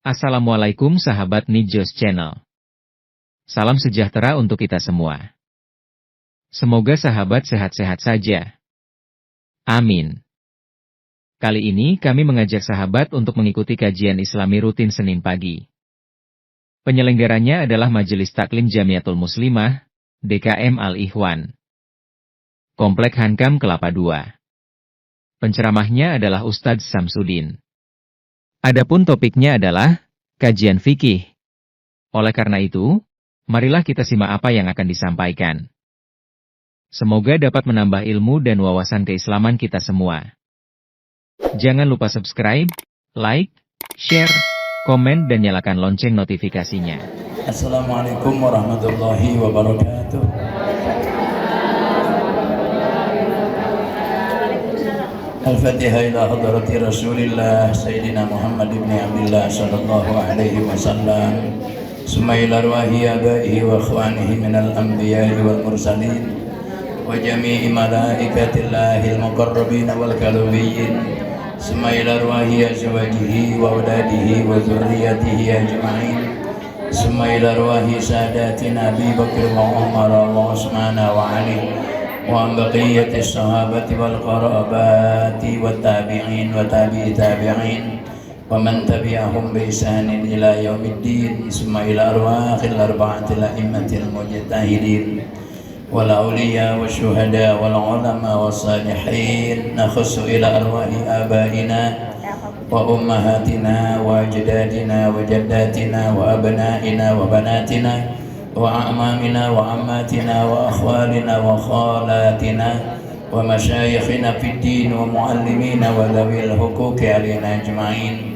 Assalamualaikum sahabat Nijos Channel. Salam sejahtera untuk kita semua. Semoga sahabat sehat-sehat saja. Amin. Kali ini kami mengajak sahabat untuk mengikuti kajian Islami rutin Senin pagi. Penyelenggaranya adalah Majelis Taklim Jamiatul Muslimah, DKM Al-Ikhwan, Komplek Hankam Kelapa II. Penceramahnya adalah Ustadz Samsudin. Adapun topiknya adalah kajian fikih. Oleh karena itu, marilah kita simak apa yang akan disampaikan. Semoga dapat menambah ilmu dan wawasan keislaman kita semua. Jangan lupa subscribe, like, share, komen dan nyalakan lonceng notifikasinya. Assalamualaikum warahmatullahi wabarakatuh. Al-Fatihah ila hadrati Rasulillah Sayyidina Muhammad ibn Abdullah sallallahu alaihi wasallam. Summa ila arwahi abaihi wa ikhwanihi minal anbiya'i wal mursalin wa jami'i malaikatillahil muqarrabin wal kalubiyyin. Summa ila arwahi azwajihi wa auladihi wa dzurriyyatihi ajma'in. Summa ila arwahi sadatina Abi Bakr wa Umar wa Utsman wa Ali wa baqiyati sahabati wal qarabati wat tabi'in wa tabi'i tabi'in wa man tabi'ahum bi ihsanin ila yaumiddin. Summa ila arwahil arba'atil a'immatil mujtahidin wal awliya wasyuhada wal ulama was salihin. Nakhussu ila arwahi abaina wa ummahatina wa ajdadina wa jaddatina wa abnaina wa banatina wa a'mamina wa ammatina wa akhwalina wa khalatina wa masyayikhina fid din wa muallimina wa dhawil huquqi alaina ajma'in.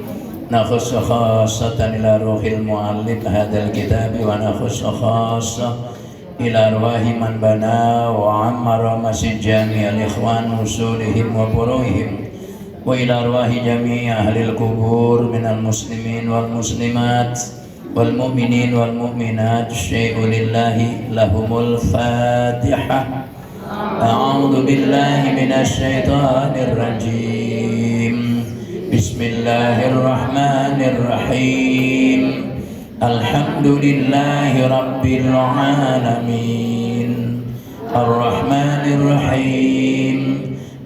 Nakhussu khassatan ila ruhil muallif hadzal kitab wa nakhussu khassa ila arwahi man bana wa ammara masjid jami'al ikhwan usulihim wa furu'ihim wa ila arwahi jami'i ahlil kubur minal muslimin wal muslimat wal mu'minin wal mu'minat. Syai'u lillahi lahumul fatihah. A'udhu billahi minasyaitanir rajim. Bismillahirrahmanirrahim. Alhamdulillahi rabbil alamin. Ar-Rahmanir Rahim.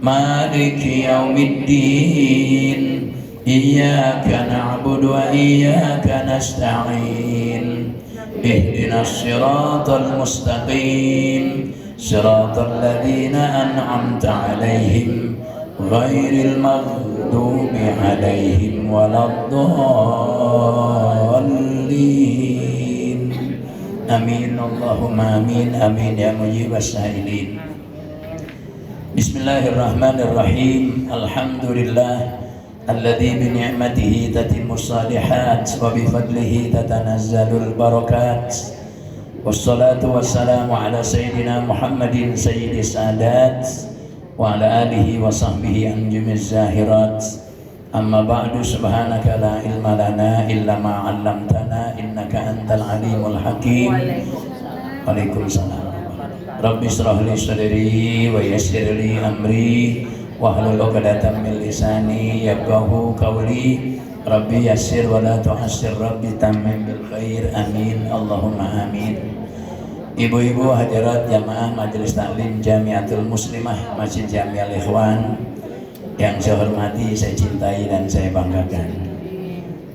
Maliki yaumiddin. Iyyaka na'budu wa iyyaka nasta'in. Ihdinas siratal mustaqim. Siratal ladzina an'amta 'alaihim ghairil maghdubi 'alaihim waladdallin. Amin Allahumma amin amin ya mujibas sa'ilin. Bismillahirrahmanirrahim. Alhamdulillah alladzi bi ni'matihi tatimmus shalihat wa bi fadlihi tatanazzalul barakat. Wassalatu wassalamu ala sayyidina Muhammadin sayyidis sadat wa ala alihi wa sahbihi anjumiz zahirat. Amma ba'du, subhanaka la ilma lana illa ma 'allamtana innaka antal alimul hakim. Waalaikumsalam. Rabbi shrah li sadri wa yassir li amri wahlul 'uqdatam min lisani yafqahu qawli. Rabbi yassir wa la tu'assir, Rabbi tammim bil khair. Amin Allahumma amin. Ibu-ibu hadirat jamaah Majelis Taklim Jamiatul Muslimah Masjid Jami'al Ikhwan yang saya hormati, saya cintai dan saya banggakan.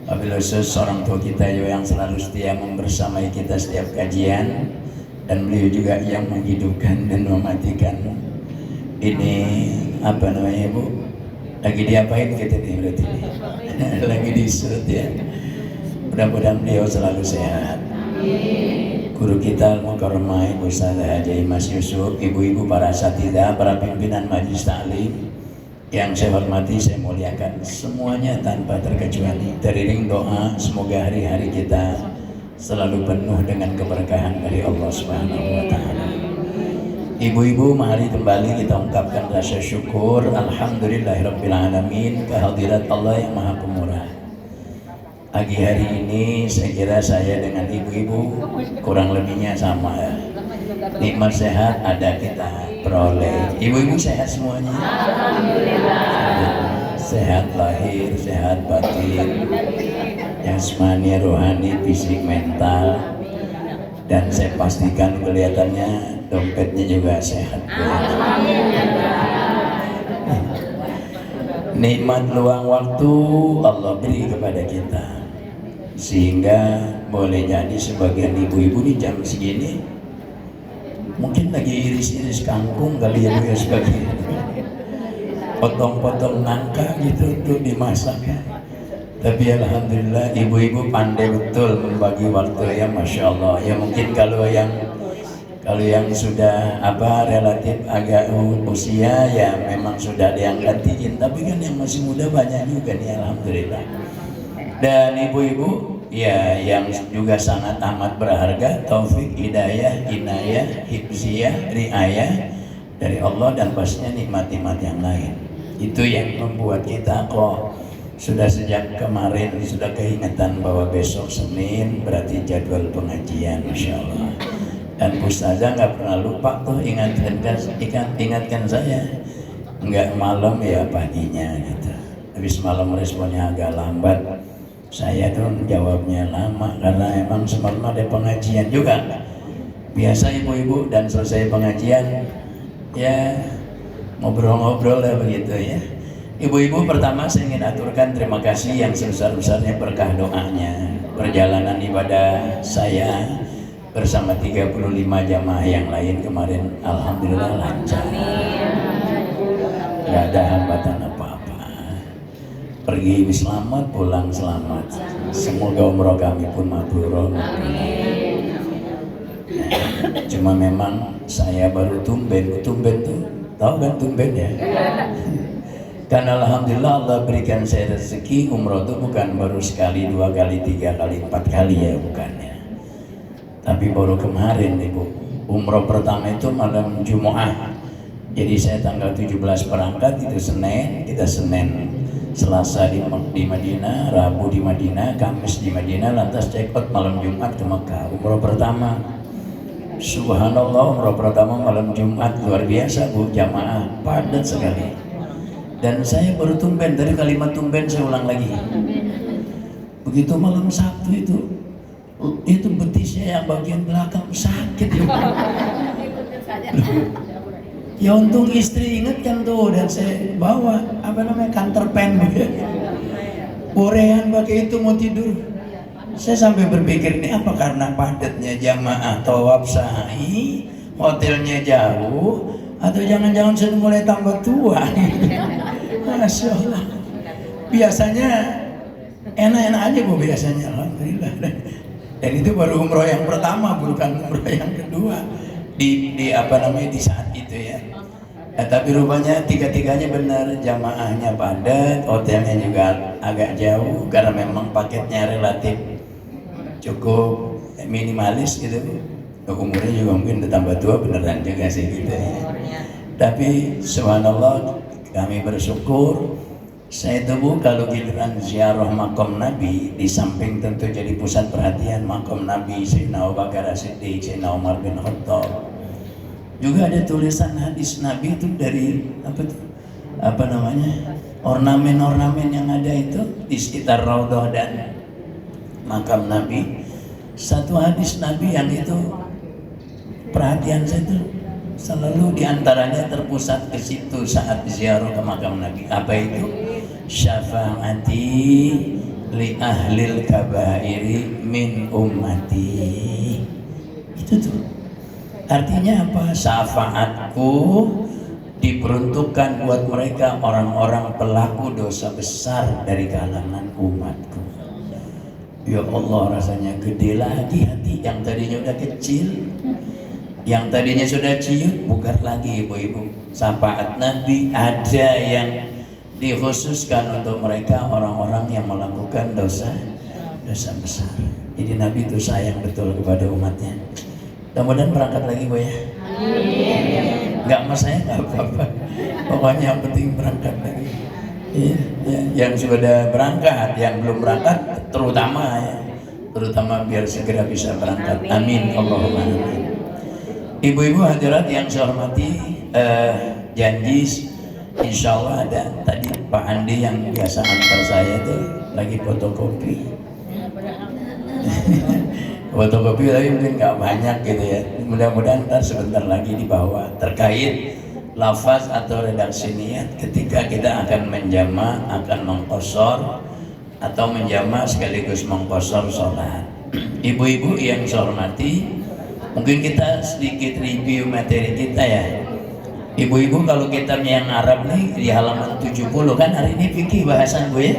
Wabil khusus orang tua kita yang selalu setia membersamai kita setiap kajian, dan beliau juga yang menghidupkan dan mematikan. Ini apa namanya Bu? Lagi diapain kita nih berarti? Lagi disuruh ya. Mudah-mudahan beliau selalu sehat. Guru kita Al-Mukarramah Ibu Ustadzah Haji Mas Yusuf, ibu-ibu para asatidzah, para pimpinan Majelis Taklim yang saya hormati, saya muliakan semuanya tanpa terkecuali. Teriring doa semoga hari-hari kita selalu penuh dengan keberkahan dari Allah Subhanahu wa taala. Ibu-ibu, mari kembali kita ungkapkan rasa syukur alhamdulillahirabbil alamin kehadirat Allah yang Maha Pemurah. Pagi hari ini saya kira saya dengan ibu-ibu kurang lebihnya sama ya. Nikmat sehat ada kita peroleh. Ibu-ibu sehat semuanya? Sehat lahir, sehat batin, jasmani, rohani, fisik, mental. Dan saya pastikan kelihatannya dompetnya juga sehat. Nikmat luang waktu Allah beri kepada kita, sehingga boleh jadi sebagian ibu-ibu di jam segini mungkin lagi iris-iris kangkung kali ya Bu ya, sebagian potong-potong nangka gitu untuk dimasak. Tapi alhamdulillah ibu-ibu pandai betul membagi waktu ya, masya Allah. Ya mungkin kalau yang sudah relatif agak usia ya memang sudah ada yang gantiin, tapi kan yang masih muda banyak juga nih alhamdulillah. Dan ibu-ibu ya yang juga sangat amat berharga, taufik, hidayah, inayah, hifziyah, riayah dari Allah dan pastinya nikmat-nikmat yang lain. Itu yang membuat kita kok sudah sejak kemarin sudah keingetan bahwa besok Senin berarti jadwal pengajian, masya Allah. Dan Ustazah nggak pernah lupa tuh ingatkan saya, nggak malam ya paginya gitu. Habis malam responnya agak lambat. Saya tuh jawabnya lama karena emang semalam ada pengajian juga. Biasa ibu-ibu dan selesai pengajian ya ngobrol-ngobrol lah begitu ya. Ibu-ibu, pertama saya ingin aturkan terima kasih yang sebesar-besarnya berkah doanya. Perjalanan ibadah saya bersama 35 jamaah yang lain kemarin alhamdulillah lancar. Gak ada hambatan apa-apa. Pergi selamat, pulang selamat. Semoga umroh kami pun mabrur. Cuma memang saya baru tumben tuh, tahu kan tumben ya? Karena alhamdulillah Allah berikan saya rezeki umroh itu bukan baru sekali, 2 kali, 3 kali, 4 kali ya, bukannya. Tapi baru kemarin ibu, umroh pertama itu malam Jumat. Jadi saya tanggal 17 berangkat, itu Senin, kita Senin, Selasa di Madinah, Rabu di Madinah, Kamis di Madinah, lantas check out malam Jumat ke Mekah. Umroh pertama, subhanallah, umroh pertama malam Jumat luar biasa Bu, jamaah padat sekali. Dan saya baru tumben, dari kalimat tumben saya ulang lagi. Begitu malam Sabtu itu betisnya yang bagian belakang sakit ya. Ya untung istri inget kan tuh, dan saya bawa kantor pen borean pakai itu mau tidur. Saya sampai berpikir ini apa karena padatnya jamaah tawaf sa'i, hotelnya jauh, atau jangan-jangan sudah mulai tambah tua. Masya Allah. Biasanya enak-enak aja Bu, biasanya alhamdulillah. Dan itu baru umroh yang pertama, bukan umroh yang kedua di saat itu ya. Nah, tapi rupanya tiga-tiganya benar, jamaahnya padat, hotelnya juga agak jauh karena memang paketnya relatif cukup minimalis gitu. Umurnya juga mungkin udah tambah tua beneran juga sih gitu ya. Tapi subhanallah kami bersyukur. Saya tunggu kalau giliran ziarah makam Nabi, di samping tentu jadi pusat perhatian makam Nabi Sayyidina Abu Bakar As-Siddiq, Sayyidina Umar bin Khattab. Juga ada tulisan hadis Nabi itu dari ornamen-ornamen yang ada itu di sekitar Raudhah dan makam Nabi. Satu hadis Nabi yang itu perhatian saya itu selalu diantaranya terpusat ke situ saat ziarah ke makam Nabi. Apa itu? Syafaati li ahlil kabairi min ummati. Itu tuh. Artinya apa? Syafaatku diperuntukkan buat mereka orang-orang pelaku dosa besar dari kalangan umatku. Ya Allah, rasanya gede lagi hati yang tadinya udah kecil, yang tadinya sudah ciut, bugar lagi ibu-ibu. Syafaat Nabi ada yang dikhususkan untuk mereka orang-orang yang melakukan dosa besar. Jadi Nabi itu sayang betul kepada umatnya. Mudah-mudahan berangkat lagi Bu ya. Enggak mas saya nggak apa-apa. Pokoknya yang penting berangkat lagi. Ya, yang sudah berangkat, yang belum berangkat terutama biar segera bisa berangkat. Amin Allahumma amin. Ibu-ibu hadirat yang saya hormati, janji insya Allah ada. Tadi Pak Andi yang biasa antar saya tuh lagi fotokopi. Fotokopi tapi mungkin nggak banyak gitu ya. Mudah-mudahan ntar sebentar lagi dibawa terkait lafaz atau redaksi niat ketika kita akan menjama, akan mengqashar atau menjama sekaligus mengqashar sholat. Ibu-ibu yang saya hormati, mungkin kita sedikit review materi kita ya. Ibu-ibu kalau kitabnya yang Arab nih di halaman 70 kan hari ini fikih bahasan gue ya.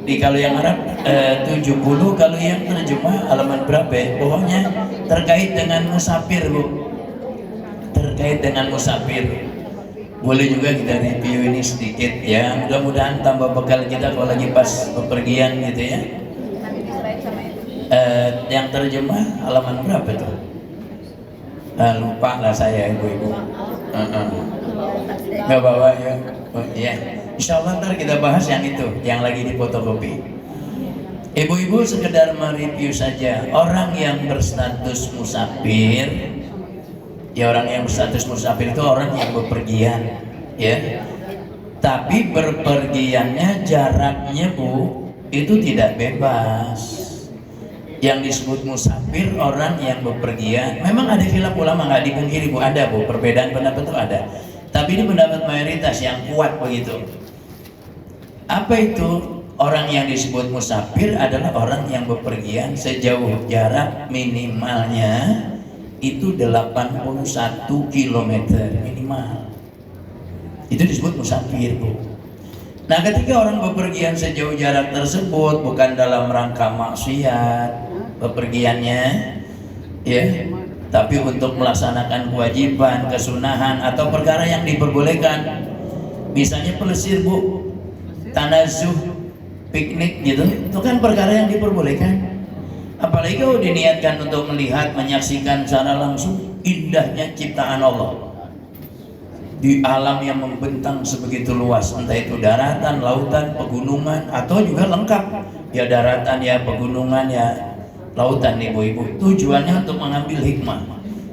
Di kalau yang Arab 70, kalau yang terjemah halaman berapa ya? Pokoknya terkait dengan musafir Bu. Terkait dengan musafir. Boleh juga kita review ini sedikit ya. Mudah-mudahan tambah bekal kita kalau lagi pas bepergian gitu ya. Yang terjemah halaman berapa tuh? Lupa lah saya ibu-ibu. Nggak bawa ya. Oh, ya. Insya Allah ntar kita bahas yang itu, yang lagi di fotokopi. Ibu-ibu sekedar mereview saja. Orang yang berstatus musafir, ya orang yang berstatus musafir itu orang yang bepergian, ya. Tapi berpergiannya jaraknya Bu, itu tidak bebas. Yang disebut musafir orang yang bepergian. Memang ada khilaf ulama, nggak dipungkiri Bu, ada Bu, perbedaan pendapat itu ada. Tapi ini pendapat mayoritas yang kuat begitu. Apa itu? Orang yang disebut musafir adalah orang yang bepergian sejauh jarak minimalnya itu 81 km minimal. Itu disebut musafir Bu. Nah ketika orang bepergian sejauh jarak tersebut bukan dalam rangka maksiat bepergiannya ya, tapi untuk melaksanakan kewajiban, kesunahan atau perkara yang diperbolehkan, misalnya pelesir Bu, tanazuh, piknik gitu, itu kan perkara yang diperbolehkan. Apalagi kalau diniatkan untuk melihat, menyaksikan secara langsung indahnya ciptaan Allah di alam yang membentang sebegitu luas, entah itu daratan, lautan, pegunungan, atau juga lengkap ya daratan ya pegunungan ya lautan ibu-ibu. Tujuannya untuk mengambil hikmah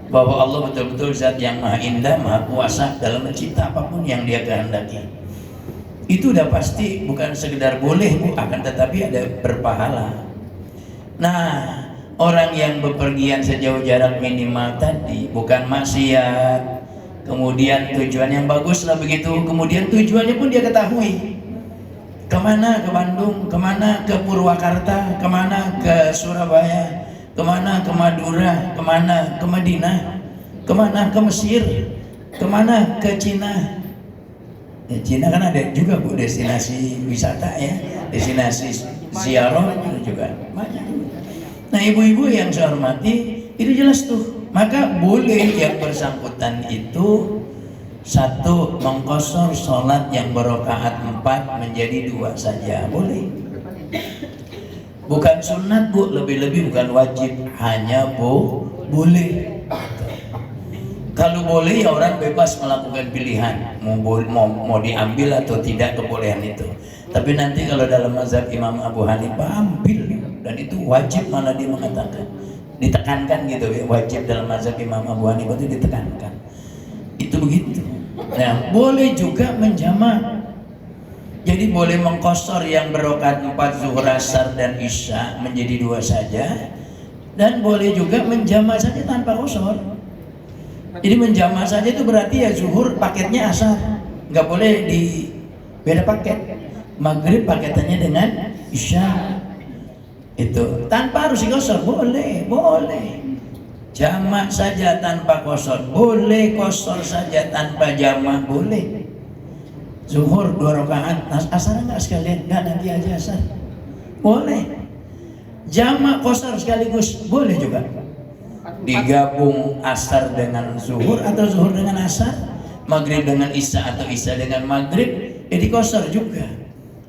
bahwa Allah betul-betul zat yang maha indah, maha kuasa dalam mencipta apapun yang dia kehendaki. Itu udah pasti bukan sekedar boleh Bu, akan tetapi ada berpahala. Nah, orang yang bepergian sejauh jarak minimal tadi bukan maksiat, kemudian tujuan yang bagus lah begitu, kemudian tujuannya pun dia ketahui. Kemana? Ke Bandung, kemana? Ke Purwakarta, kemana? Ke Surabaya, kemana? Ke Madura, kemana? Ke Madinah, kemana? Ke Mesir, kemana? Ke Cina. Ya, Cina kan ada juga Bu destinasi wisata ya, destinasi ziarah juga banyak. Nah ibu-ibu yang saya hormati, itu jelas tuh. Maka boleh yang bersangkutan itu satu mengqashar sholat yang berrakaat 4 menjadi 2 saja, boleh. Bukan sunat Bu, lebih-lebih bukan wajib, hanya boleh. Kalau boleh ya orang bebas melakukan pilihan mau diambil atau tidak kebolehan itu. Tapi nanti kalau dalam mazhab Imam Abu Hanifah ambil, dan itu wajib, malah dia mengatakan ditekankan gitu ya, wajib dalam mazhab Imam Abu Hanifah itu ditekankan. Itu begitu. Nah, boleh juga menjamak. Jadi boleh mengqashar yang berrakaat 4 zuhur, asar dan isya menjadi 2 saja, dan boleh juga menjamak saja tanpa qashar. Jadi menjamak saja itu berarti ya zuhur paketnya asar, nggak boleh di beda paket. Maghrib paketannya dengan isya, itu tanpa harus qashar, boleh. Jamak saja tanpa qashar boleh, qashar saja tanpa jamak boleh. Zuhur 2 rakaat, asar enggak sekalian? Enggak, nanti aja asar, boleh. Jamak qashar sekaligus boleh juga. Digabung asar dengan zuhur atau zuhur dengan asar, maghrib dengan isya atau isya dengan maghrib, jadi qashar juga.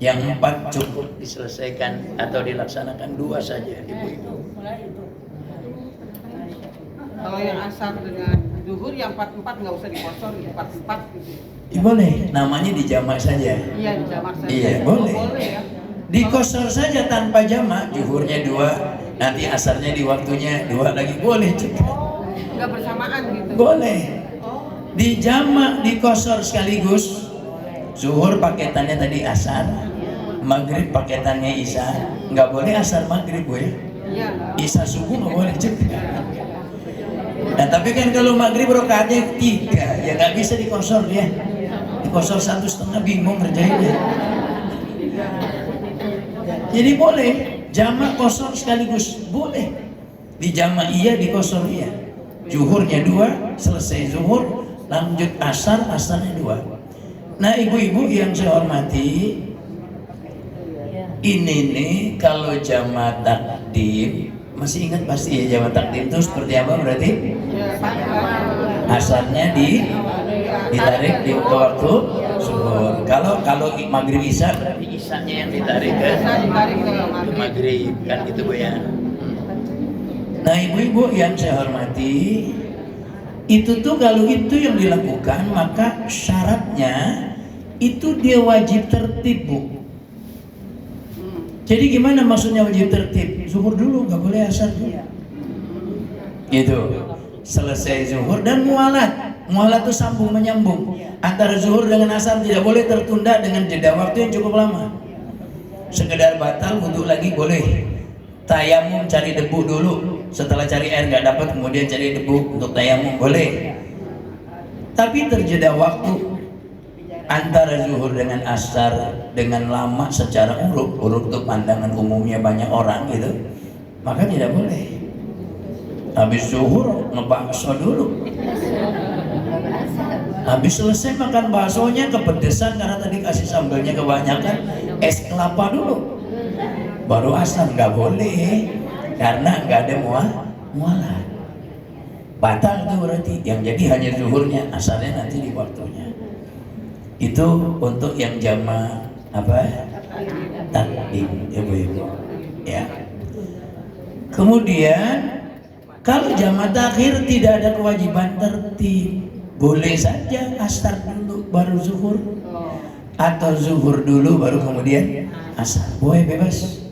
Yang 4 cukup diselesaikan atau dilaksanakan 2 saja ibu-ibu. Kalau yang asar dengan zuhur yang 4 nggak usah diqashar, 4 gitu. Ya, boleh, namanya dijamak saja. Iya, dijamak saja. Iya, boleh. Ya. Diqashar saja tanpa jamak, zuhurnya 2, nanti asarnya di waktunya 2 lagi, boleh juga. nggak bersamaan gitu. Boleh. Oh, Di jamak, di kosor sekaligus. Zuhur paketannya tadi asar, maghrib paketannya isya. Nggak boleh asar maghrib, Bu ya. iya. Isya subuh nggak boleh juga. Nah tapi kan kalau maghrib rakaatnya 3, ya nggak bisa dikosor ya. Dikosor 1,5 bingung ngerjainnya. Jadi boleh jamak kosor sekaligus, boleh. Di jamak iya, di kosor iya. Zuhurnya 2, selesai zuhur, lanjut asar, asarnya 2. Nah ibu-ibu yang saya hormati, ini nih kalau jamak takdim, masih ingat pasti ya jamak takdim itu seperti apa berarti? Asarnya ditarik di waktu zuhur. Kalau maghrib isya berarti isyanya yang ditarik ke maghrib kan gitu Bu ya. Nah ibu-ibu yang saya hormati, itu tuh kalau itu yang dilakukan maka syaratnya itu dia wajib tertib Bu. Jadi gimana maksudnya wajib tertib? Zuhur dulu, nggak boleh asar dulu. Gitu. Selesai zuhur dan mualat. Mualat itu sambung menyambung. Antara zuhur dengan asar tidak boleh tertunda dengan jeda waktu yang cukup lama. Sekedar batal wudhu lagi boleh. Tayamum cari debu dulu. Setelah cari air nggak dapat kemudian cari debu untuk tayamum boleh. Tapi terjeda waktu antara zuhur dengan asar dengan lama secara urut itu pandangan umumnya banyak orang gitu, maka tidak boleh. Habis zuhur ngebakso dulu, habis selesai makan baksonya kepedesan karena tadi kasih sambalnya kebanyakan, es kelapa dulu baru asar. Nggak boleh karena nggak ada mualat, batal itu berarti. Yang jadi hanya zuhurnya, asarnya nanti di waktunya. Itu untuk yang jamak apa? Takdim, ibu-ibu. Ya. Kemudian kalau jamak takhir tidak ada kewajiban tertib, boleh saja asar dulu baru zuhur, atau zuhur dulu baru kemudian asar, boleh bebas.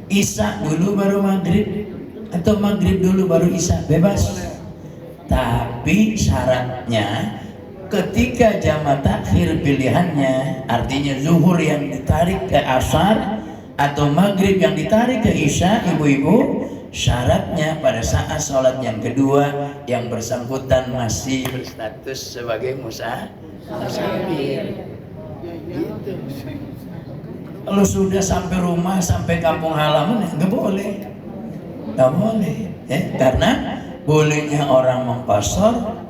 Isya dulu baru maghrib, atau maghrib dulu baru isya, bebas. Tapi syaratnya ketika jamak takhir pilihannya, artinya zuhur yang ditarik ke asar atau maghrib yang ditarik ke isya, ibu-ibu, syaratnya pada saat sholat yang kedua yang bersangkutan masih berstatus sebagai musafir. Gitu. Kalau sudah sampai rumah, sampai kampung halaman, nggak boleh, nggak boleh, ya, karena bolehnya orang mengqashar,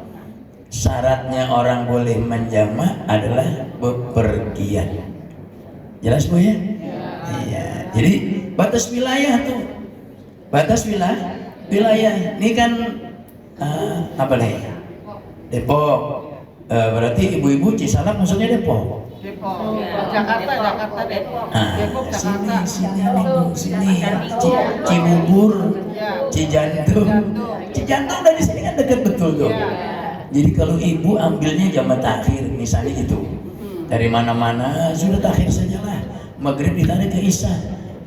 syaratnya orang boleh menjamak adalah bepergian. Jelas Bu ya? Iya. Jadi batas wilayah tuh, batas wilayah. Ini kan apa nih? Depok. Berarti ibu-ibu Cisalak maksudnya Depok. Depok, Jakarta Depok. Depok Jakarta. Sini, Cibubur, Cijantung dari sini kan dekat betul tuh. Jadi kalau ibu ambilnya jamak takhir, misalnya gitu, dari mana-mana sudah takhir sajalah, maghrib ditarik ke isya,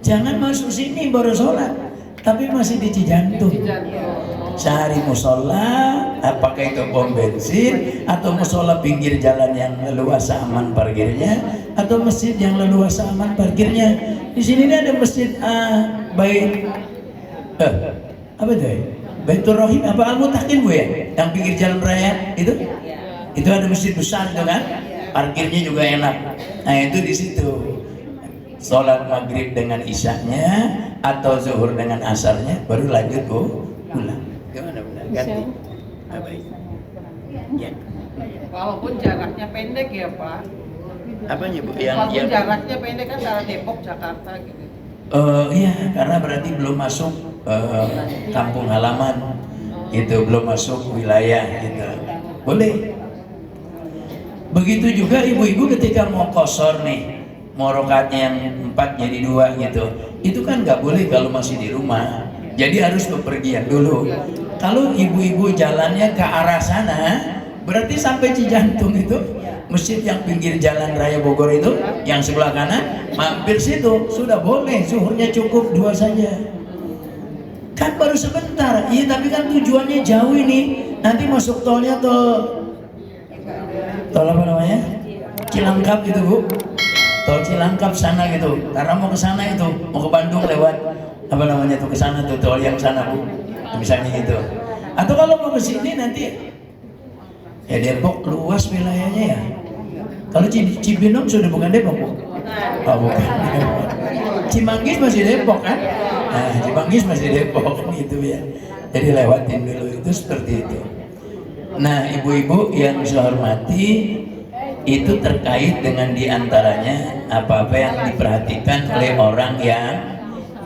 jangan masuk sini baru sholat, tapi masih di Cijantung, cari musola, apakah itu pom bensin atau musola pinggir jalan yang leluasa aman parkirnya, atau masjid yang leluasa aman parkirnya. Di sini ada masjid apa itu? Baitur Rahim apa Al-Mutakin Bu ya? Yang pinggir jalan raya itu? Itu ada masjid besar itu kan? Parkirnya juga enak. Nah itu di situ. Sholat maghrib dengan isyanya atau zuhur dengan asarnya baru lanjut pulang. Gimana benar? Ganti. Baik. Ya. Walaupun jaraknya pendek ya Pak. Apanya Bu? Walaupun jaraknya pendek kan dari Depok Jakarta gitu. Iya, karena berarti belum masuk kampung halaman, itu belum masuk wilayah, gitu. Boleh. Begitu juga ibu-ibu ketika mau qashar nih, mau rakaatnya yang 4 jadi 2 gitu. Itu kan nggak boleh kalau masih di rumah. Jadi harus bepergian dulu. Kalau ibu-ibu jalannya ke arah sana, berarti sampai Cijantung itu, masjid yang pinggir jalan raya Bogor itu, yang sebelah kanan, mampir situ sudah boleh, zuhurnya cukup 2 saja. Kan baru sebentar. Iya, tapi kan tujuannya jauh ini. Nanti masuk tolnya tol apa namanya? Cilangkap gitu, Bu. Tol Cilangkap sana gitu. Karena mau ke sana itu, mau ke Bandung lewat apa namanya tuh, ke sana tuh, tol yang sana, Bu. Misalnya gitu. Atau kalau mau ke sini nanti ya Depok luas wilayahnya ya. Kalau Cibinong sudah bukan Depok, Bu. Oh, bukan. Cimanggis masih Depok kan? Nah, Cimanggis masih Depok gitu ya. Jadi lewatin dulu, itu seperti itu. Nah, ibu-ibu yang saya hormati, itu terkait dengan diantaranya apa-apa yang diperhatikan oleh orang yang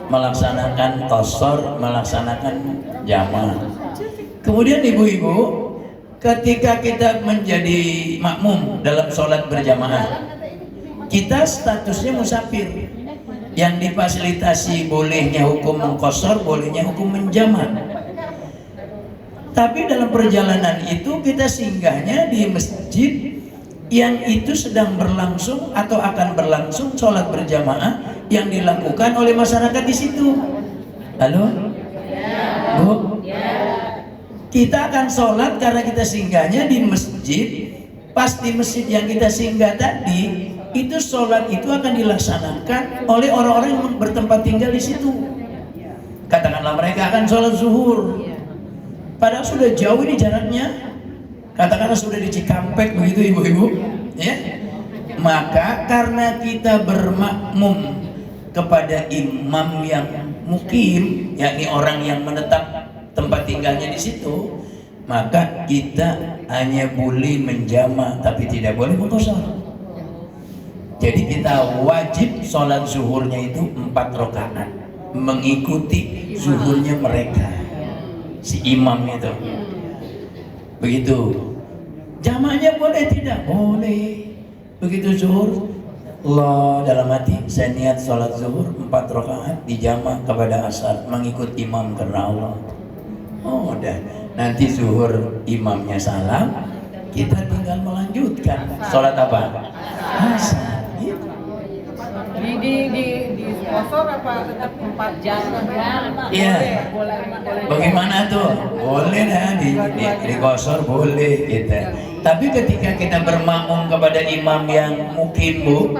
melaksanakan qashar, melaksanakan jamaah. Kemudian ibu-ibu, ketika kita menjadi makmum dalam sholat berjamaah, kita statusnya musafir. Yang difasilitasi bolehnya hukum mengqashar, bolehnya hukum menjamak. Tapi dalam perjalanan itu kita singgahnya di masjid yang itu sedang berlangsung atau akan berlangsung sholat berjamaah yang dilakukan oleh masyarakat di situ. Halo, Bu? Kita akan sholat karena kita singgahnya di masjid. Pas di masjid yang kita singgah tadi, itu sholat itu akan dilaksanakan oleh orang-orang yang bertempat tinggal di situ. Katakanlah mereka akan sholat zuhur, padahal sudah jauh ini jaraknya. Katakanlah sudah di Cikampek begitu ibu-ibu, ya. Maka karena kita bermakmum kepada imam yang mukim, yakni orang yang menetap tempat tinggalnya di situ, maka kita hanya boleh menjamak tapi tidak boleh mengqashar. Jadi kita wajib sholat zuhurnya itu 4 rakaat, mengikuti zuhurnya mereka, si imam itu. Begitu. Jamaknya boleh tidak? Boleh. Begitu zuhur, Allah dalam hati, saya niat sholat zuhur 4 rakaat dijamak kepada asar, mengikut imam karena Allah. Oh, udah. Nanti zuhur imamnya salam, kita tinggal melanjutkan sholat apa? Asar. Di sponsor apa tetap 4 jam? Iya. Bagaimana tuh? Boleh dah di qashar boleh kita. Tapi ketika kita bermakmum kepada imam yang mukim, Bu,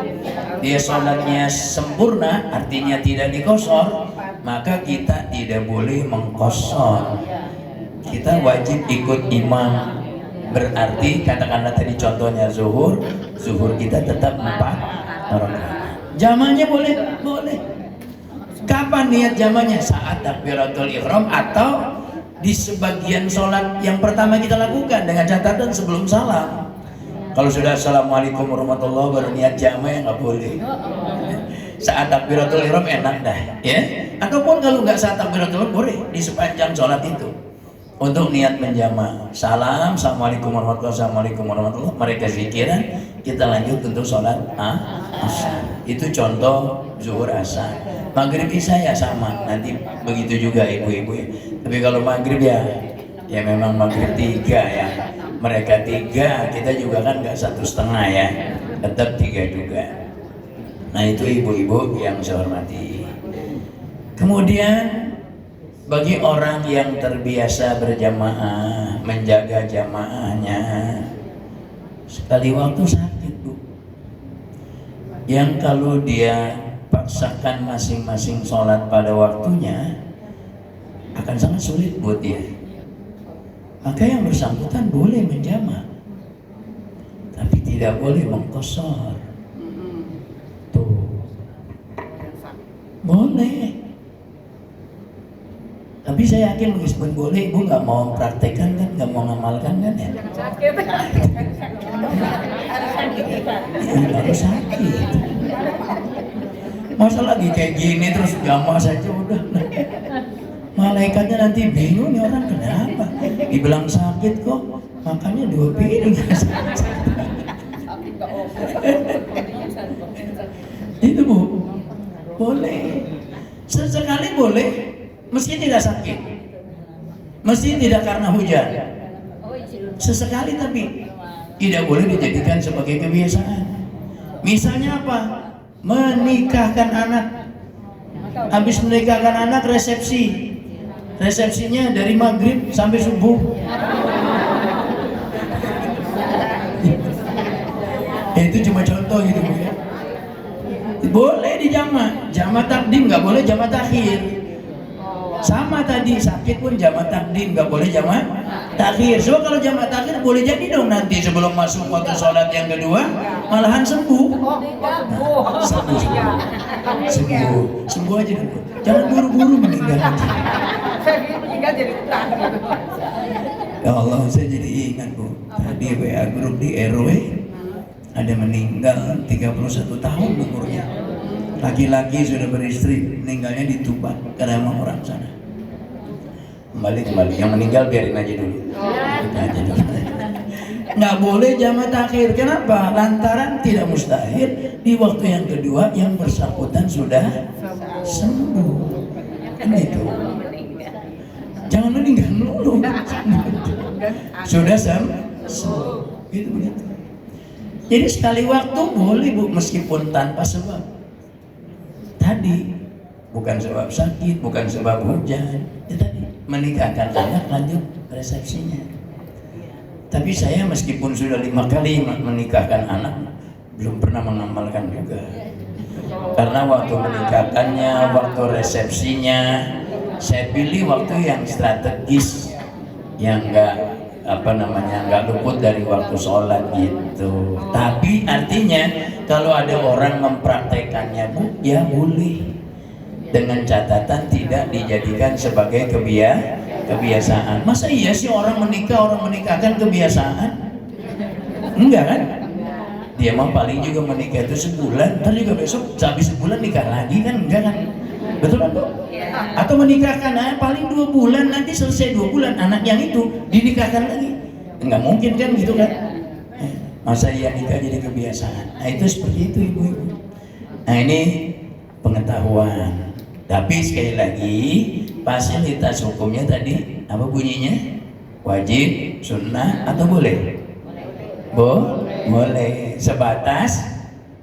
dia sholatnya sempurna, artinya tidak di qashar, maka kita tidak boleh mengqashar. Kita wajib ikut imam. Berarti katakanlah tadi contohnya zuhur kita tetap 4 rakaat. Jamaknya boleh? Boleh. Kapan niat jamaknya? Saat takbiratul ihram atau di sebagian sholat yang pertama kita lakukan, dengan catatan sebelum salam. Kalau sudah assalamualaikum warahmatullahi wabarakatuh baru niat jamak, ya nggak boleh. Saat takbiratul ihram enak dah, ya. Ataupun kalau nggak saat takbiratul ihram boleh di sepanjang sholat itu untuk niat menjamak. Salam, assalamualaikum warahmatullahi wabarakatuh, assalamualaikum warahmatullahi wabarakatuh. Mereka zikiran, kita lanjut untuk sholat asar. Itu contoh zuhur asar. Maghrib isya ya sama, nanti begitu juga ibu-ibu ya. Tapi kalau maghrib ya memang maghrib 3 ya. Mereka 3, kita juga kan nggak 1,5 ya, tetap 3 juga. Nah itu ibu-ibu yang saya hormati. Kemudian bagi orang yang terbiasa berjamaah, menjaga jamaahnya, sekali waktu sakit, Bu, yang kalau dia paksakan masing-masing sholat pada waktunya akan sangat sulit buat dia. Maka yang bersangkutan boleh menjamak, tapi tidak boleh mengqashar. Tuh, boleh. Tapi saya yakin meskipun boleh, Ibu nggak mau praktekkan kan, nggak mau ngamalkan kan ya? Harus sakit. Masa lagi kayak gini terus jamaah saja udah. Malaikatnya nanti bingung nih orang kenapa? Dibilang sakit kok, makanya 2 piring. Itu Bu, boleh. Sesekali boleh. Meski tidak sakit, meski tidak karena hujan, sesekali, tapi tidak boleh dijadikan sebagai kebiasaan. Misalnya apa? Menikahkan anak, habis menikahkan anak resepsi, resepsinya dari maghrib sampai subuh. Itu cuma contoh gitu Bu ya. Boleh di jamaah takdim, nggak boleh jamaah takhir. Sama tadi sakit pun jamaah takdim, nggak boleh jamaah takhir. So kalau jamaah takhir boleh jadi dong nanti sebelum masuk waktu sholat yang kedua malahan sembuh. Sembuh aja dulu. Jangan buru-buru meninggal. Ya Allah, saya jadi ingat Bu. Tadi WA grup di RW ada meninggal 31 tahun umurnya. Laki-laki sudah beristri, meninggalnya di Tuban karena emang orang sana. Kembali. Yang meninggal biarin aja dulu. Nggak boleh jamaah takhir. Kenapa? Lantaran tidak mustahil di waktu yang kedua yang bersangkutan sudah sembuh. Kan itu. Jangan meninggal dulu. Sudah sembuh. Itu begitu. Jadi sekali waktu boleh Bu, meskipun tanpa sebab. Tadi bukan sebab sakit, bukan sebab hujan. Ya tadi menikahkan anak lanjut resepsinya. Tapi saya meskipun sudah 5 kali menikahkan anak, belum pernah mengamalkan juga. Karena waktu menikahkannya, waktu resepsinya, saya pilih waktu yang strategis, yang nggak luput dari waktu sholat gitu. Tapi artinya kalau ada orang mempraktekannya Bu, ya boleh, dengan catatan tidak dijadikan sebagai kebiasaan. Masa iya sih orang menikahkan kebiasaan? Enggak kan? Dia mah paling juga menikah itu sebulan, ntar juga besok habis sebulan nikah lagi kan? Enggak kan? Betul kan Bu? Atau menikahkan paling 2 bulan, nanti selesai 2 bulan anak yang itu dinikahkan lagi. Enggak mungkin kan gitu kan? Masa iya nikah jadi kebiasaan? Nah itu seperti itu ibu-ibu. Nah ini pengetahuan. Tapi sekali lagi fasilitas hukumnya tadi apa bunyinya? Wajib, sunnah atau boleh? Boleh. Sebatas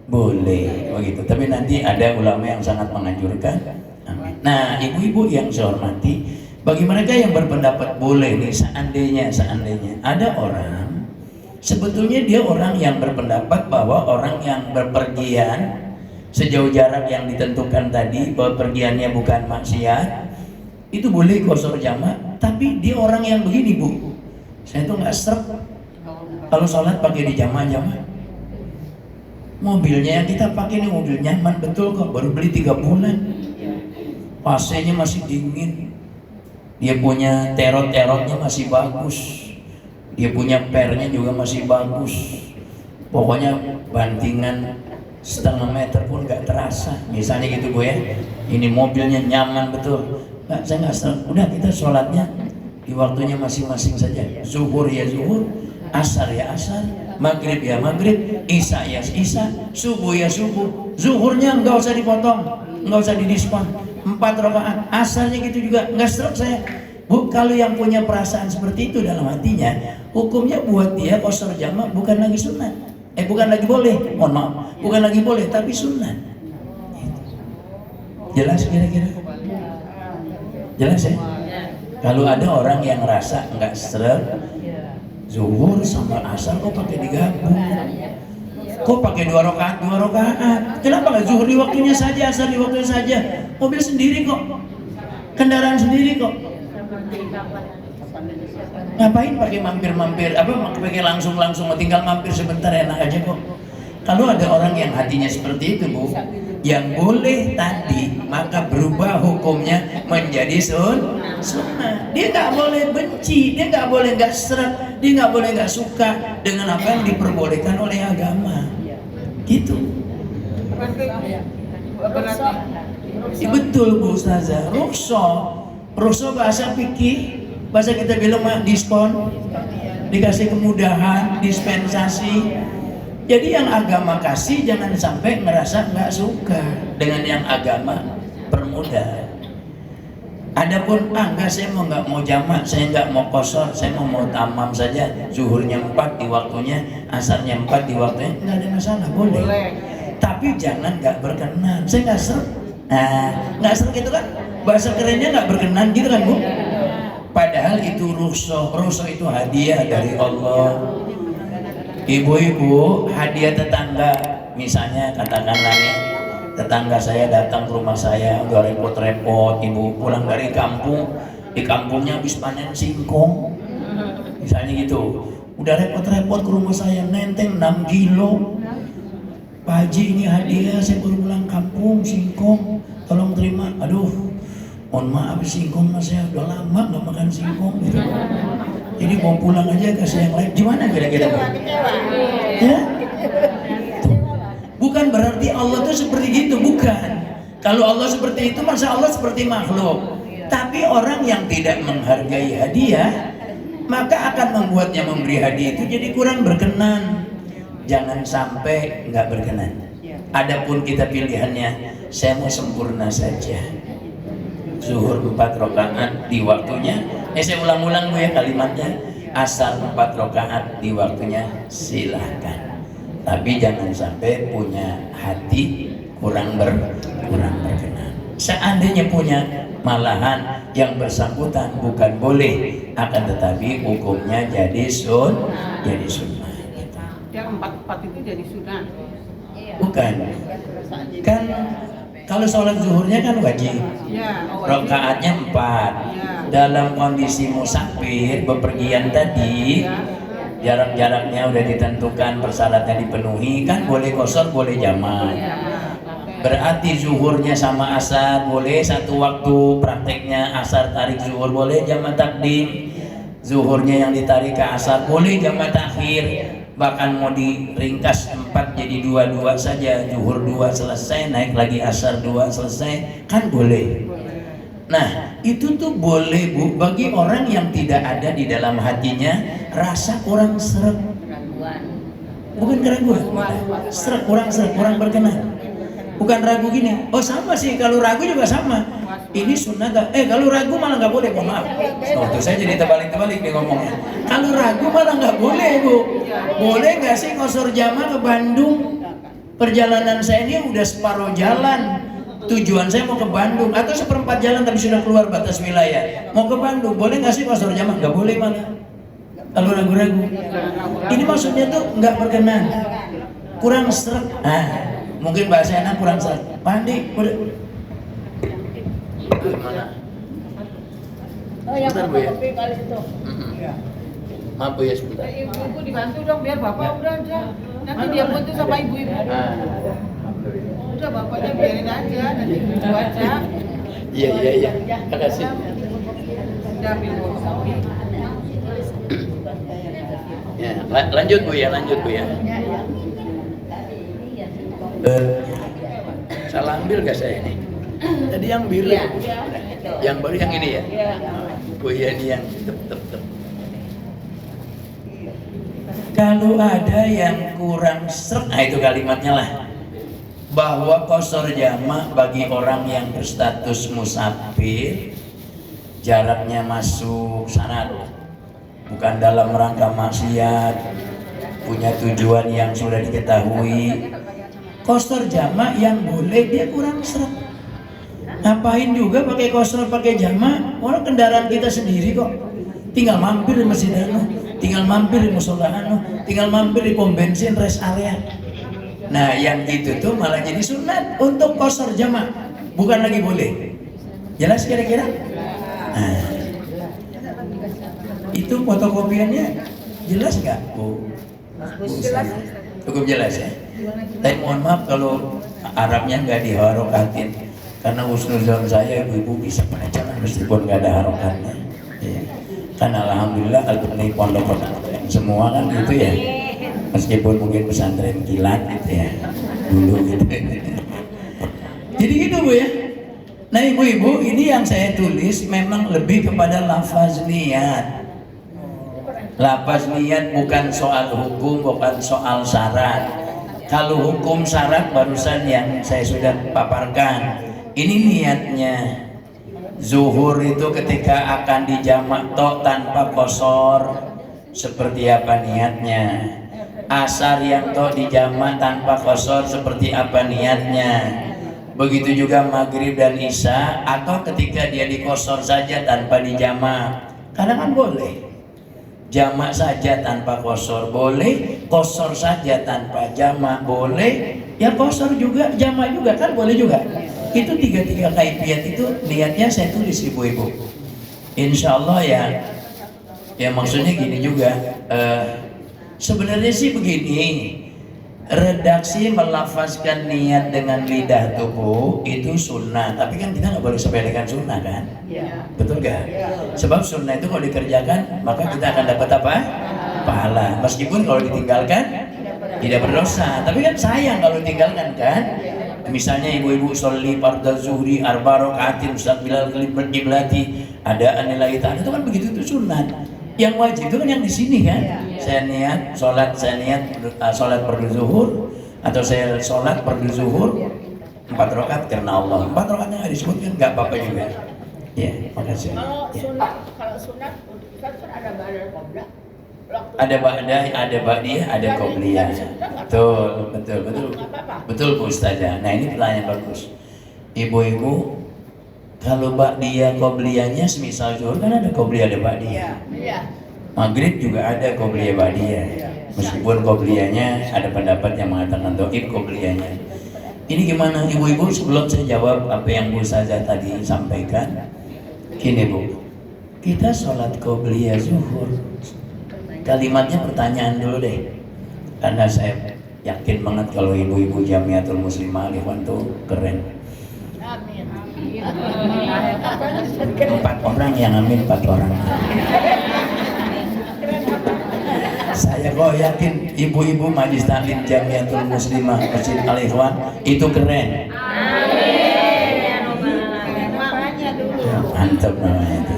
boleh begitu. Tapi nanti ada ulama yang sangat menganjurkan. Amin. Nah ibu-ibu yang saya hormati, bagi mereka yang berpendapat boleh nih, seandainya ada orang sebetulnya dia orang yang berpendapat bahwa orang yang berpergian sejauh jarak yang ditentukan tadi, bahwa pergiannya bukan maksiat, itu boleh qashar jamaah. Tapi dia orang yang begini Bu, saya tuh nggak srek kalau sholat pakai di jamaah. Mobilnya yang kita pakai ini mobil nyaman betul kok, baru beli 3 bulan, AC-nya masih dingin, dia punya terot-terotnya masih bagus, dia punya pernya juga masih bagus, pokoknya bantingan 0,5 meter pun nggak terasa, misalnya gitu Bu ya. Ini mobilnya nyaman betul. Nggak, saya nggak serang. Udah kita sholatnya di waktunya masing-masing saja. Zuhur ya zuhur, asar ya asar, maghrib ya maghrib, isya ya isya, subuh ya subuh. Zuhurnya nggak usah dipotong, nggak usah didiskon, 4 rakaat. Asarnya gitu juga, nggak serang saya. Bu, kalau yang punya perasaan seperti itu dalam hatinya, hukumnya buat dia qashar jamaah bukan lagi sunat. Bukan lagi boleh, mohon maaf, bukan lagi boleh, tapi sunat. Jelas kira-kira? Jelas ya? Kalau ada orang yang ngerasa nggak seret, zuhur sama asar kok pakai digabung? Kok pakai 2 rakaat? Kenapa nggak zuhur di waktunya saja, asar di waktunya saja? Mobil sendiri kok, kendaraan sendiri kok. Ngapain pakai mampir-mampir, pakai langsung tinggal mampir sebentar, enak aja kok. Kalau ada orang yang hatinya seperti itu Bu, yang boleh tadi maka berubah hukumnya menjadi sunnah. Dia nggak boleh benci, dia nggak boleh nggak seret, dia nggak boleh nggak suka dengan apa yang diperbolehkan oleh agama. Gitu. Betul Bu Ustazah. Rukhsah bahasa fikih, bahasa kita bilang diskon, dikasih kemudahan, dispensasi. Jadi yang agama kasih jangan sampai ngerasa nggak suka dengan yang agama permudah. Adapun enggak, saya nggak mau jamak, saya nggak mau qashar, saya mau tamam saja, zuhurnya 4 di waktunya, asarnya 4 di waktunya, nggak ada masalah, boleh. Tapi jangan nggak berkenan. Saya nggak seret, nggak seret gitu kan? Bahasa kerennya nggak berkenan gitu kan Bu? Padahal itu rukhsah itu hadiah dari Allah. Ibu-ibu, hadiah tetangga, misalnya katakanlah nih, tetangga saya datang ke rumah saya, udah repot-repot, ibu pulang dari kampung, di kampungnya habis panen singkong, misalnya gitu, udah repot-repot ke rumah saya, nenteng 6 kilo. Pak Haji, ini hadiah, saya baru pulang kampung, singkong, tolong terima. Aduh, mohon maaf, singkong mas, saya udah lama nggak makan singkong gitu. Jadi mau pulang aja kasih yang lain. Gimana kira-kira? Ya? Tuh. Bukan berarti Allah tuh seperti gitu, bukan. Kalau Allah seperti itu, masa Allah seperti makhluk. Tapi orang yang tidak menghargai hadiah, maka akan membuatnya memberi hadiah itu jadi kurang berkenan. Jangan sampai nggak berkenan. Adapun kita pilihannya, saya mau sempurna saja. Zuhur 4 rakaat di waktunya. Saya ulang-ulang Bu ya kalimatnya. Asar 4 rakaat di waktunya, silahkan. Tapi jangan sampai punya hati kurang berkenan. Seandainya punya, malahan yang bersangkutan bukan boleh, akan tetapi hukumnya jadi sunnah. Yang 4 itu jadi sunnah. Bukan. Kan kalau sholat zuhurnya kan wajib. Rakaatnya 4. Dalam kondisi musafir, bepergian tadi, jarak-jaraknya udah ditentukan, persyaratannya dipenuhi, kan boleh qashar, boleh jamak. Berarti zuhurnya sama asar boleh satu waktu, prakteknya asar tarik zuhur boleh jamak takdim, zuhurnya yang ditarik ke asar boleh jamak takhir. Bahkan mau diringkas 4 jadi 2 saja, zuhur 2 selesai, naik lagi asar 2 selesai, kan boleh. Nah itu tuh boleh Bu, bagi orang yang tidak ada di dalam hatinya rasa kurang seret, bukan keraguan, seret, kurang berkenan. Bukan ragu gini, oh sama sih, kalau ragu juga sama. Ini sunnah kalau ragu malah nggak boleh, mohon maaf. Tuh saya jadi terbalik-terbalik nih ngomongnya. Kalau ragu malah nggak boleh Bu. Boleh nggak sih qashar jamaah ke Bandung? Perjalanan saya ini udah separuh jalan. Tujuan saya mau ke Bandung, atau seperempat jalan tapi sudah keluar batas wilayah. Mau ke Bandung, boleh nggak sih qashar jamaah? Nggak boleh malah. Kalau ragu-ragu. Ini maksudnya tuh nggak berkenan, kurang seret. Mungkin bahasa enak kurang seret. Pandi, udah. Gimana? Oh yang Bentar, Bu, ya. kopi kali itu. Maaf Bu ya sebentar. Ibu dibantu dong biar bapak udah aja. Nanti dia bantu sama ibu-ibu. Udah bapaknya biarin aja, nanti ibu aja. Iya. Makasih. Udah ambil kopi. Ya, lanjut Bu ya. Salah ambil gak saya ini? Tadi yang biru. Yang baru yang ini ya? Bu ya, ini yang tep. Kalau ada yang kurang seret, nah itu kalimatnya lah, bahwa qashar jamaah bagi orang yang berstatus musafir, jaraknya masuk syarat, bukan dalam rangka maksiat, punya tujuan yang sudah diketahui. Qashar jamaah yang boleh dia kurang seret. Ngapain juga pakai qashar, pakai jamaah? Orang kendaraan kita sendiri kok. Tinggal mampir di masjid anu, tinggal mampir di musola anu, tinggal mampir di pom bensin rest area. Nah yang gitu tuh malah jadi sunat untuk qashar jamaah, bukan lagi boleh. Jelas kira-kira? Nah, itu fotokopiannya jelas nggak Bu? Cukup jelas ya. Tapi mohon maaf kalau Arabnya nggak diharokatin, karena husnuzon saya ibu-ibu bisa baca meskipun nggak ada harokatnya. Ya. Kan alhamdulillah kalau di pondok semua kan gitu ya, meskipun mungkin pesantren kilat gitu ya dulu gitu. Jadi gitu Bu ya. Nah ibu-ibu, ini yang saya tulis memang lebih kepada lafaz niat. Lafaz niat bukan soal hukum, bukan soal syarat. Kalau hukum syarat barusan yang saya sudah paparkan. Ini niatnya. Zuhur itu ketika akan dijamak tok tanpa qashar, seperti apa niatnya. Asar yang tok dijamak tanpa qashar, seperti apa niatnya. Begitu juga maghrib dan isya, atau ketika dia dikosor saja tanpa dijamak. Karena kan boleh jamak saja tanpa kosor boleh, kosor saja tanpa jamak boleh, ya kosor juga, jamak juga kan boleh juga. Itu tiga kaifiat itu niatnya saya tulis ibu-ibu. Insya Allah ya maksudnya gini juga. Sebenarnya sih begini. Redaksi melafazkan niat dengan lidah tubuh itu sunnah, tapi kan kita nggak boleh sepelekan sunnah kan? Ya. Betul gak? Ya. Sebab sunnah itu kalau dikerjakan maka kita akan dapat apa? Pahala. Meskipun kalau ditinggalkan tidak berdosa, tapi kan sayang kalau ditinggalkan kan? Misalnya ibu-ibu sholli fardhu zuhri arba rakaatin mustaqbilal qiblati ada nilai ta'ala itu kan begitu itu sunnah. Yang wajib itu kan yang di sini kan, saya niat sholat fardu zuhur, atau saya sholat fardu zuhur 4 rakaat karena Allah. 4 rakaatnya nggak disebutkan nggak apa-apa juga. Ya, makasih. Kalau sunat kan ada ba'da qabla. Ada ba'diyah, ada qobliyah. Betul Bu Ustazah. Nah ini pertanyaan bagus. Ibu-ibu, kalau ba'diyah qobliyahnya semisal zuhur kan ada qobliyah ada ba'diyah. Maghrib juga ada qobliyah ba'diyah. Meskipun qobliyahnya ada pendapat yang mengatakan dhaif qobliyahnya. Ini gimana ibu-ibu, sebelum saya jawab apa yang Bu Ustazah tadi sampaikan. Gini Bu, kita sholat qobliyah zuhur. Kalimatnya pertanyaan dulu deh. Karena saya yakin banget kalau ibu-ibu Jamiatul Muslimah Al-Ikhwan tuh keren. 4 orang yang amin, 4 orang. Saya kok yakin ibu-ibu Majlis Taklim Jamiatul Muslimah Masjid Al-Ikhwan itu keren. Mantap namanya itu.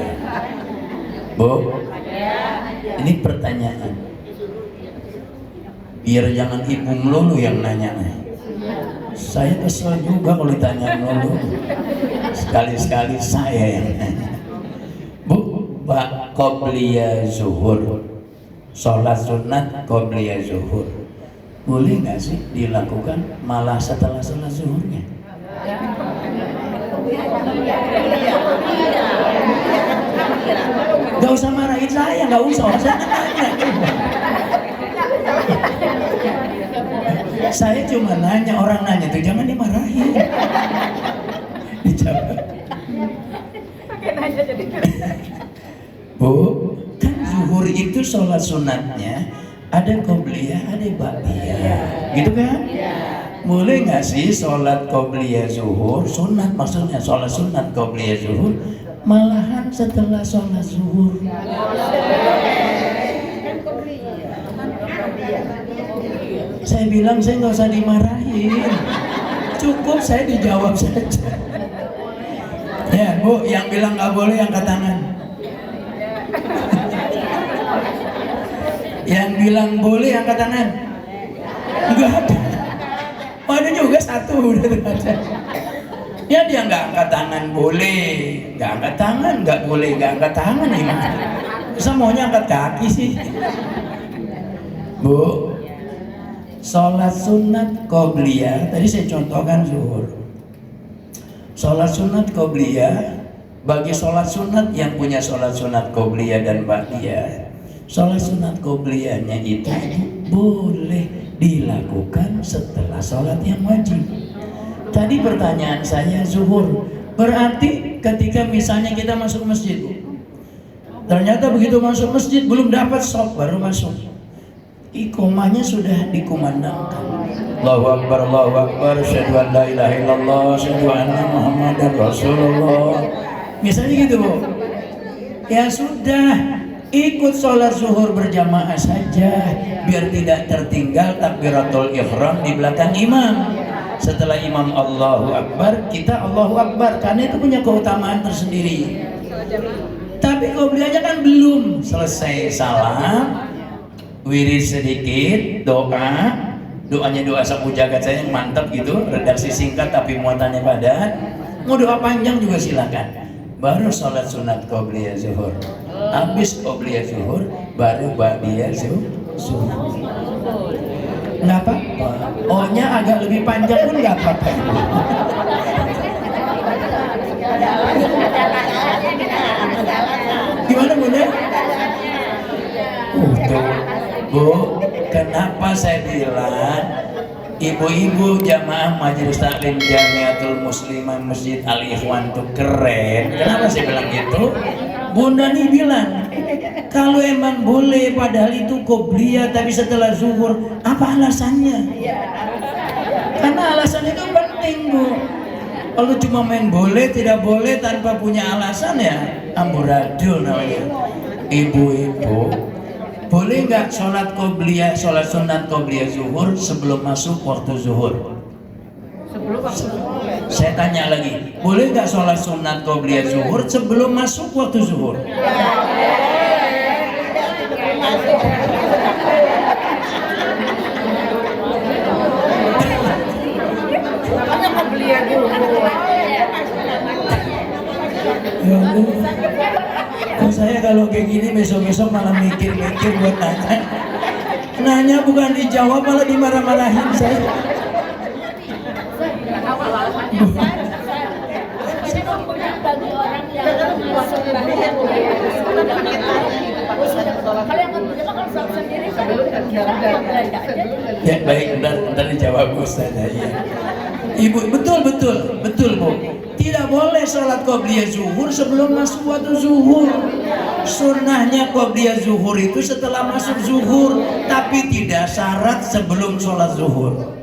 Bu, ini pertanyaan. Biar jangan ibu melulu yang nanya. Saya kesel juga kalau ditanya melulu. Sekali-sekali saya yang nanya. Bu, qobliyah zuhur, sholat sunat qobliyah zuhur, boleh nggak sih dilakukan malah setelah sholat zuhurnya? Gak usah marahin saya, gak usah nanya. Saya cuma nanya, orang nanya tuh jangan dimarahin. Dijawab. Bu, kan zuhur itu sholat sunatnya ada qobliyah, ada ba'diyah, gitu kan? Boleh nggak sih sholat qobliyah zuhur, sunat maksudnya sholat sunat qobliyah zuhur, malahan setelah sholat zuhur? Saya bilang saya nggak usah dimarahin, cukup saya dijawab saja. Ya Bu, yang bilang nggak boleh angkat tangan. Yang bilang boleh angkat tangan. Enggak ada. Oh, ada juga satu udah ada. Ya dia nggak angkat tangan boleh, nggak angkat tangan nggak boleh, nggak angkat tangan gimana? Bisa maunya angkat kaki sih. Bu, sholat sunat qobliyah, tadi saya contohkan zuhur. Sholat sunat qobliyah, bagi sholat sunat yang punya sholat sunat qobliyah dan ba'diyah, sholat sunat qobliyahnya itu boleh dilakukan setelah sholat yang wajib. Tadi pertanyaan saya zuhur, berarti ketika misalnya kita masuk masjid, ternyata begitu masuk masjid belum dapat shop baru masuk, iqomahnya sudah dikumandangkan. Allahu Akbar, Allahu Akbar, asyhadu an la ilaha illallah, asyhadu anna Muhammadar Rasulullah. Misalnya gitu Bu. Ya sudah, ikut sholat zuhur berjamaah saja, biar tidak tertinggal takbiratul ihram di belakang imam. Setelah imam Allahu Akbar, kita Allahu Akbar, karena itu punya keutamaan tersendiri. Tapi qobliyahnya kan belum selesai salam, wirid sedikit, doanya doa sapu jagat saya yang mantap gitu, redaksi singkat tapi muatannya padat. Mau doa panjang juga silakan. Baru sholat sunat qobliyah zuhur, habis qobliyah zuhur baru ba'diyah zuhur. Nggak apa-apa. O-nya agak lebih panjang pun nggak apa-apa. Gimana Bunda? Tuh, Bu, kenapa saya bilang ibu-ibu jamaah Majelis Taklim Jamiatul Muslimah Masjid Al Ikhwan tuh keren? Kenapa saya bilang gitu? Bunda nih bilang, kalau emang boleh padahal itu qobliyah tapi setelah zuhur, apa alasannya? Karena alasannya itu penting, Bu. Kalau cuma main boleh tidak boleh tanpa punya alasan ya amburadul namanya. Ibu-ibu, boleh nggak sholat qobliyah, sholat sunat qobliyah zuhur sebelum masuk waktu zuhur? Sebelum waktu zuhur. Saya tanya lagi, boleh nggak sholat sunat qobliyah zuhur sebelum masuk waktu zuhur? Namanya qobliyah zuhur. Ya Allah. Kok saya kalau kayak gini besok-besok malah mikir-mikir buat nanya. Nanya bukan dijawab malah dimarah-marahin saya. Bagi orang yang puasa kalau yang kan sendiri Ya baik, ntar dijawab Ustaz ya. Ibu, betul Bu. Tidak boleh sholat qobliyah zuhur sebelum masuk waktu zuhur. Sunnahnya qobliyah zuhur itu setelah masuk zuhur, tapi tidak syarat sebelum sholat zuhur.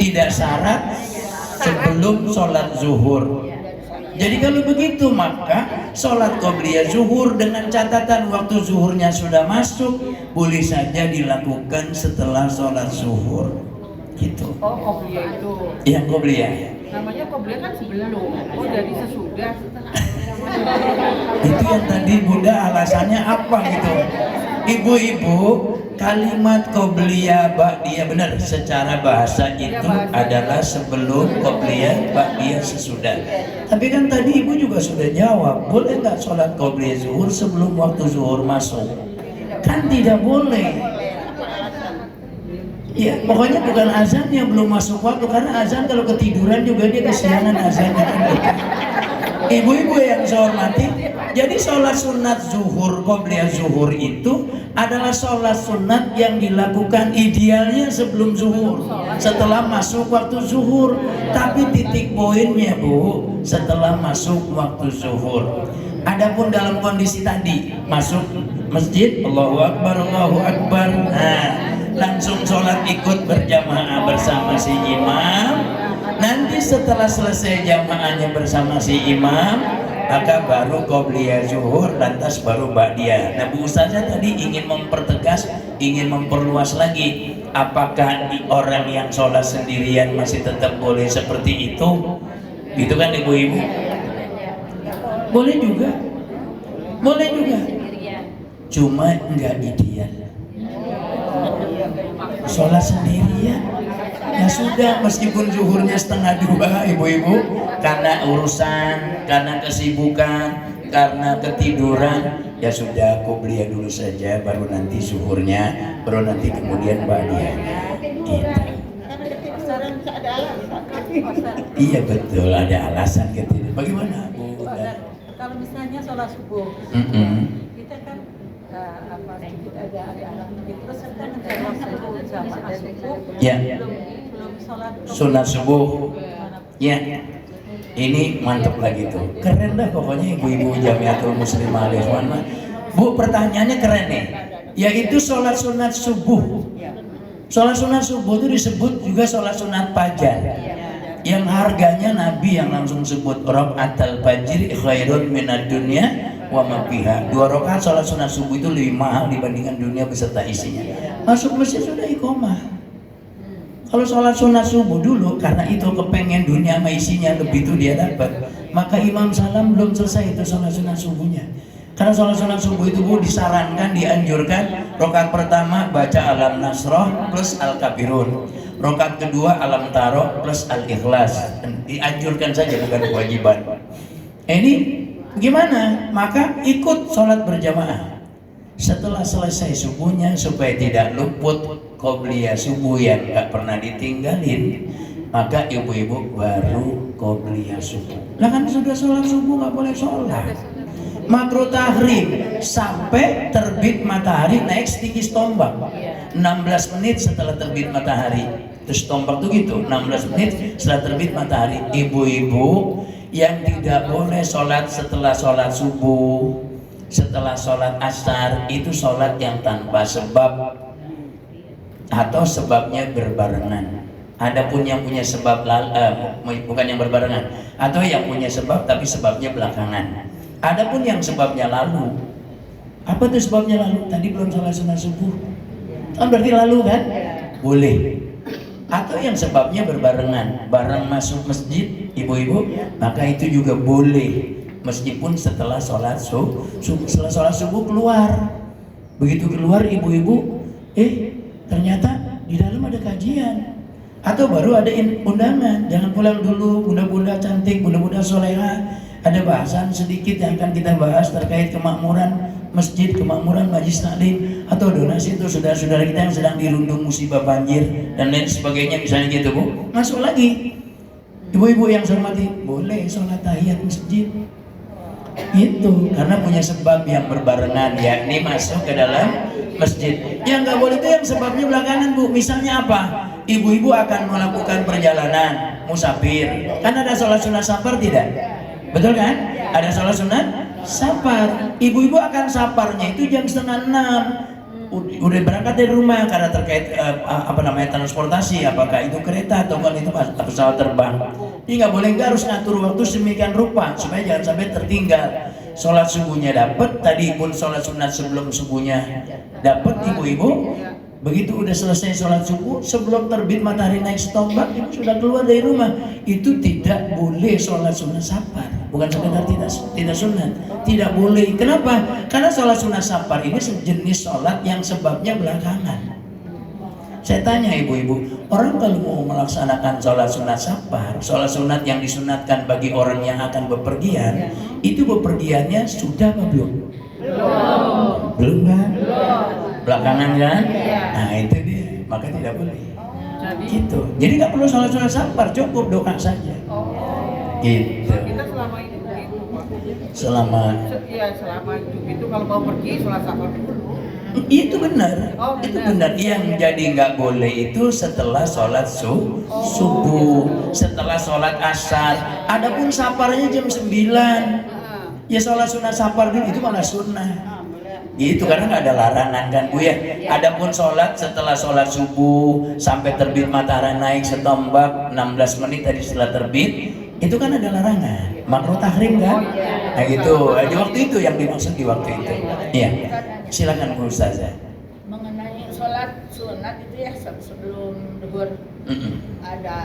Tidak syarat sebelum sholat zuhur. Jadi kalau begitu maka sholat qobliyah zuhur dengan catatan waktu zuhurnya sudah masuk boleh saja dilakukan setelah sholat zuhur. Gitu. Oh, qobliyah itu. Yang qobliyah. Namanya qobliyah kan sebelum. Oh, jadi sesudah. Itu yang tadi Bunda alasannya apa gitu. Ibu-ibu, kalimat qobliyah ba'diyah benar secara bahasa itu adalah sebelum qobliyah ba'diyah sesudah. Tapi kan tadi Ibu juga sudah jawab, boleh nggak sholat qobliyah zuhur sebelum waktu zuhur masuk? Kan tidak boleh. Ya, pokoknya bukan azan yang belum masuk waktu, karena azan kalau ketiduran juga dia kesiangan azannya. Ibu-ibu yang saya hormati, jadi sholat sunat zuhur, qobliyah zuhur itu adalah sholat sunat yang dilakukan idealnya sebelum zuhur, setelah masuk waktu zuhur. Tapi titik poinnya Bu, setelah masuk waktu zuhur. Adapun dalam kondisi tadi masuk masjid, Allahu Akbar, Allahu Akbar, nah langsung sholat ikut berjamaah bersama si imam. Nanti setelah selesai jamaahnya bersama si imam, maka baru qobliyah zuhur, lantas baru ba'diyah. Nah Bu Ustazah tadi ingin mempertegas, ingin memperluas lagi, apakah orang yang sholat sendirian masih tetap boleh seperti itu? Gitu kan ibu-ibu? Boleh juga, boleh juga, cuma enggak ideal. Sholat sendirian ya sudah, meskipun zuhurnya setengah 2 ibu-ibu, karena urusan, karena kesibukan, karena ketiduran, ya sudah qobliyah dulu saja, baru nanti zuhurnya, baru nanti kemudian ba'diyahnya gitu. Iya betul, ada alasan ketiduran. Bagaimana Bu? Kalau misalnya sholat subuh, kita kan ada anak terus kan sholat jamaah subuh, Ya. belum sholat Sunat subuh. Ya. Ini mantap lagi tuh. Keren dah pokoknya ibu-ibu Jamiatul Muslimah Al Ikhwan. Bu, pertanyaannya keren nih. Yaitu sholat sunat subuh. Sholat sunat subuh itu disebut juga sholat sunat fajar. Yang harganya Nabi yang langsung sebut rakaatul fajri khairun minad dunya wa ma fiha. 2 rakaat sholat sunat subuh itu lebih mahal dibandingkan dunia beserta isinya. Masuk masjid sudah iqomah. Kalau sholat sunat subuh dulu, karena itu kepengen dunia sama isinya lebih itu dia dapat, maka imam salam belum selesai itu sholat sunat subuhnya. Karena sholat sunat subuh itu Bu disarankan, dianjurkan rakaat pertama baca Alam Nasroh plus Al-Kafirun, rakaat kedua Alam Taroh plus Al-Ikhlas. Dianjurkan saja, bukan kewajiban. Ini gimana? Maka ikut sholat berjamaah. Setelah selesai subuhnya, supaya tidak luput qobliyah subuh yang nggak pernah ditinggalin, maka ibu-ibu baru qobliyah subuh. Lah kan sudah sholat subuh nggak boleh sholat. Makruh tahrim sampai terbit matahari naik sedikit tombak. 16 menit setelah terbit matahari. Terus tombak tuh gitu, 16 menit setelah terbit matahari. Ibu-ibu yang tidak boleh sholat setelah sholat subuh, setelah sholat asar, itu sholat yang tanpa sebab atau sebabnya berbarengan. Adapun yang punya sebab bukan yang berbarengan, atau yang punya sebab tapi sebabnya belakangan. Adapun yang sebabnya lalu, apa tuh sebabnya lalu? Tadi belum sholat sunat subuh, kan berarti lalu kan? Boleh. Atau yang sebabnya berbarengan, bareng masuk masjid, ibu-ibu, maka itu juga boleh, meskipun setelah sholat subuh. Setelah sholat subuh keluar, begitu keluar ibu-ibu, ternyata di dalam ada kajian, atau baru ada undangan. Jangan pulang dulu, bunda-bunda cantik, bunda-bunda soleha. Ada bahasan sedikit yang akan kita bahas terkait kemakmuran masjid, kemakmuran majlis taklim, atau donasi untuk saudara-saudara kita yang sedang dirundung musibah banjir dan lain sebagainya, misalnya gitu Bu. Masuk lagi. Ibu-ibu yang saya hormati, boleh sholat tahiyat masjid. Itu karena punya sebab yang berbarengan, yakni masuk ke dalam masjid. Yang nggak boleh itu yang sebabnya belakangan Bu. Misalnya apa? Ibu-ibu akan melakukan perjalanan musafir, kan ada sholat sunat safar tidak? Betul kan? Ada sholat sunat safar. Ibu-ibu akan safarnya itu jam 5:30. Udah berangkat dari rumah karena terkait transportasi, apakah itu kereta atau kan itu pesawat terbang. Ini nggak boleh, nggak harus ngatur waktu sedemikian rupa supaya jangan sampai tertinggal. Sholat subuhnya dapat, tadi pun sholat sunat sebelum subuhnya dapat ibu-ibu. Begitu udah selesai sholat subuh, sebelum terbit matahari naik setombak, ibu sudah keluar dari rumah. Itu tidak boleh sholat sunat safar. Bukan sekedar tidak sunat, tidak boleh. Kenapa? Karena sholat sunat safar ini sejenis sholat yang sebabnya belakangan. Saya tanya ibu-ibu, orang kalau mau melaksanakan sholat sunat safar, sholat sunat yang disunatkan bagi orang yang akan bepergian, itu bepergiannya sudah apa belum? Belum kan? Belakangan kan? Nah itu dia, maka tidak boleh. Gitu. Jadi nggak perlu sholat sunat safar, cukup doa saja. Gitu. Kita selama ini begitu Pak. Selama itu kalau mau pergi sholat safar dulu. itu benar. Itu benar. benar. Yang jadi nggak boleh itu setelah sholat subuh, setelah sholat asar. Adapun safarnya jam 9, ya sholat sunat safar dulu, itu malah sunnah. Itu karena nggak ada larangan kan Bu ya. Adapun sholat setelah sholat subuh sampai terbit matahari naik setombak 16 menit tadi setelah terbit, itu kan ada larangan, makruh tahrim kan? Nah gitu, di waktu itu yang dimaksud di waktu itu. Iya, silakan Bu Ustazah. Mengenai sholat sunat itu ya sebelum duhur ada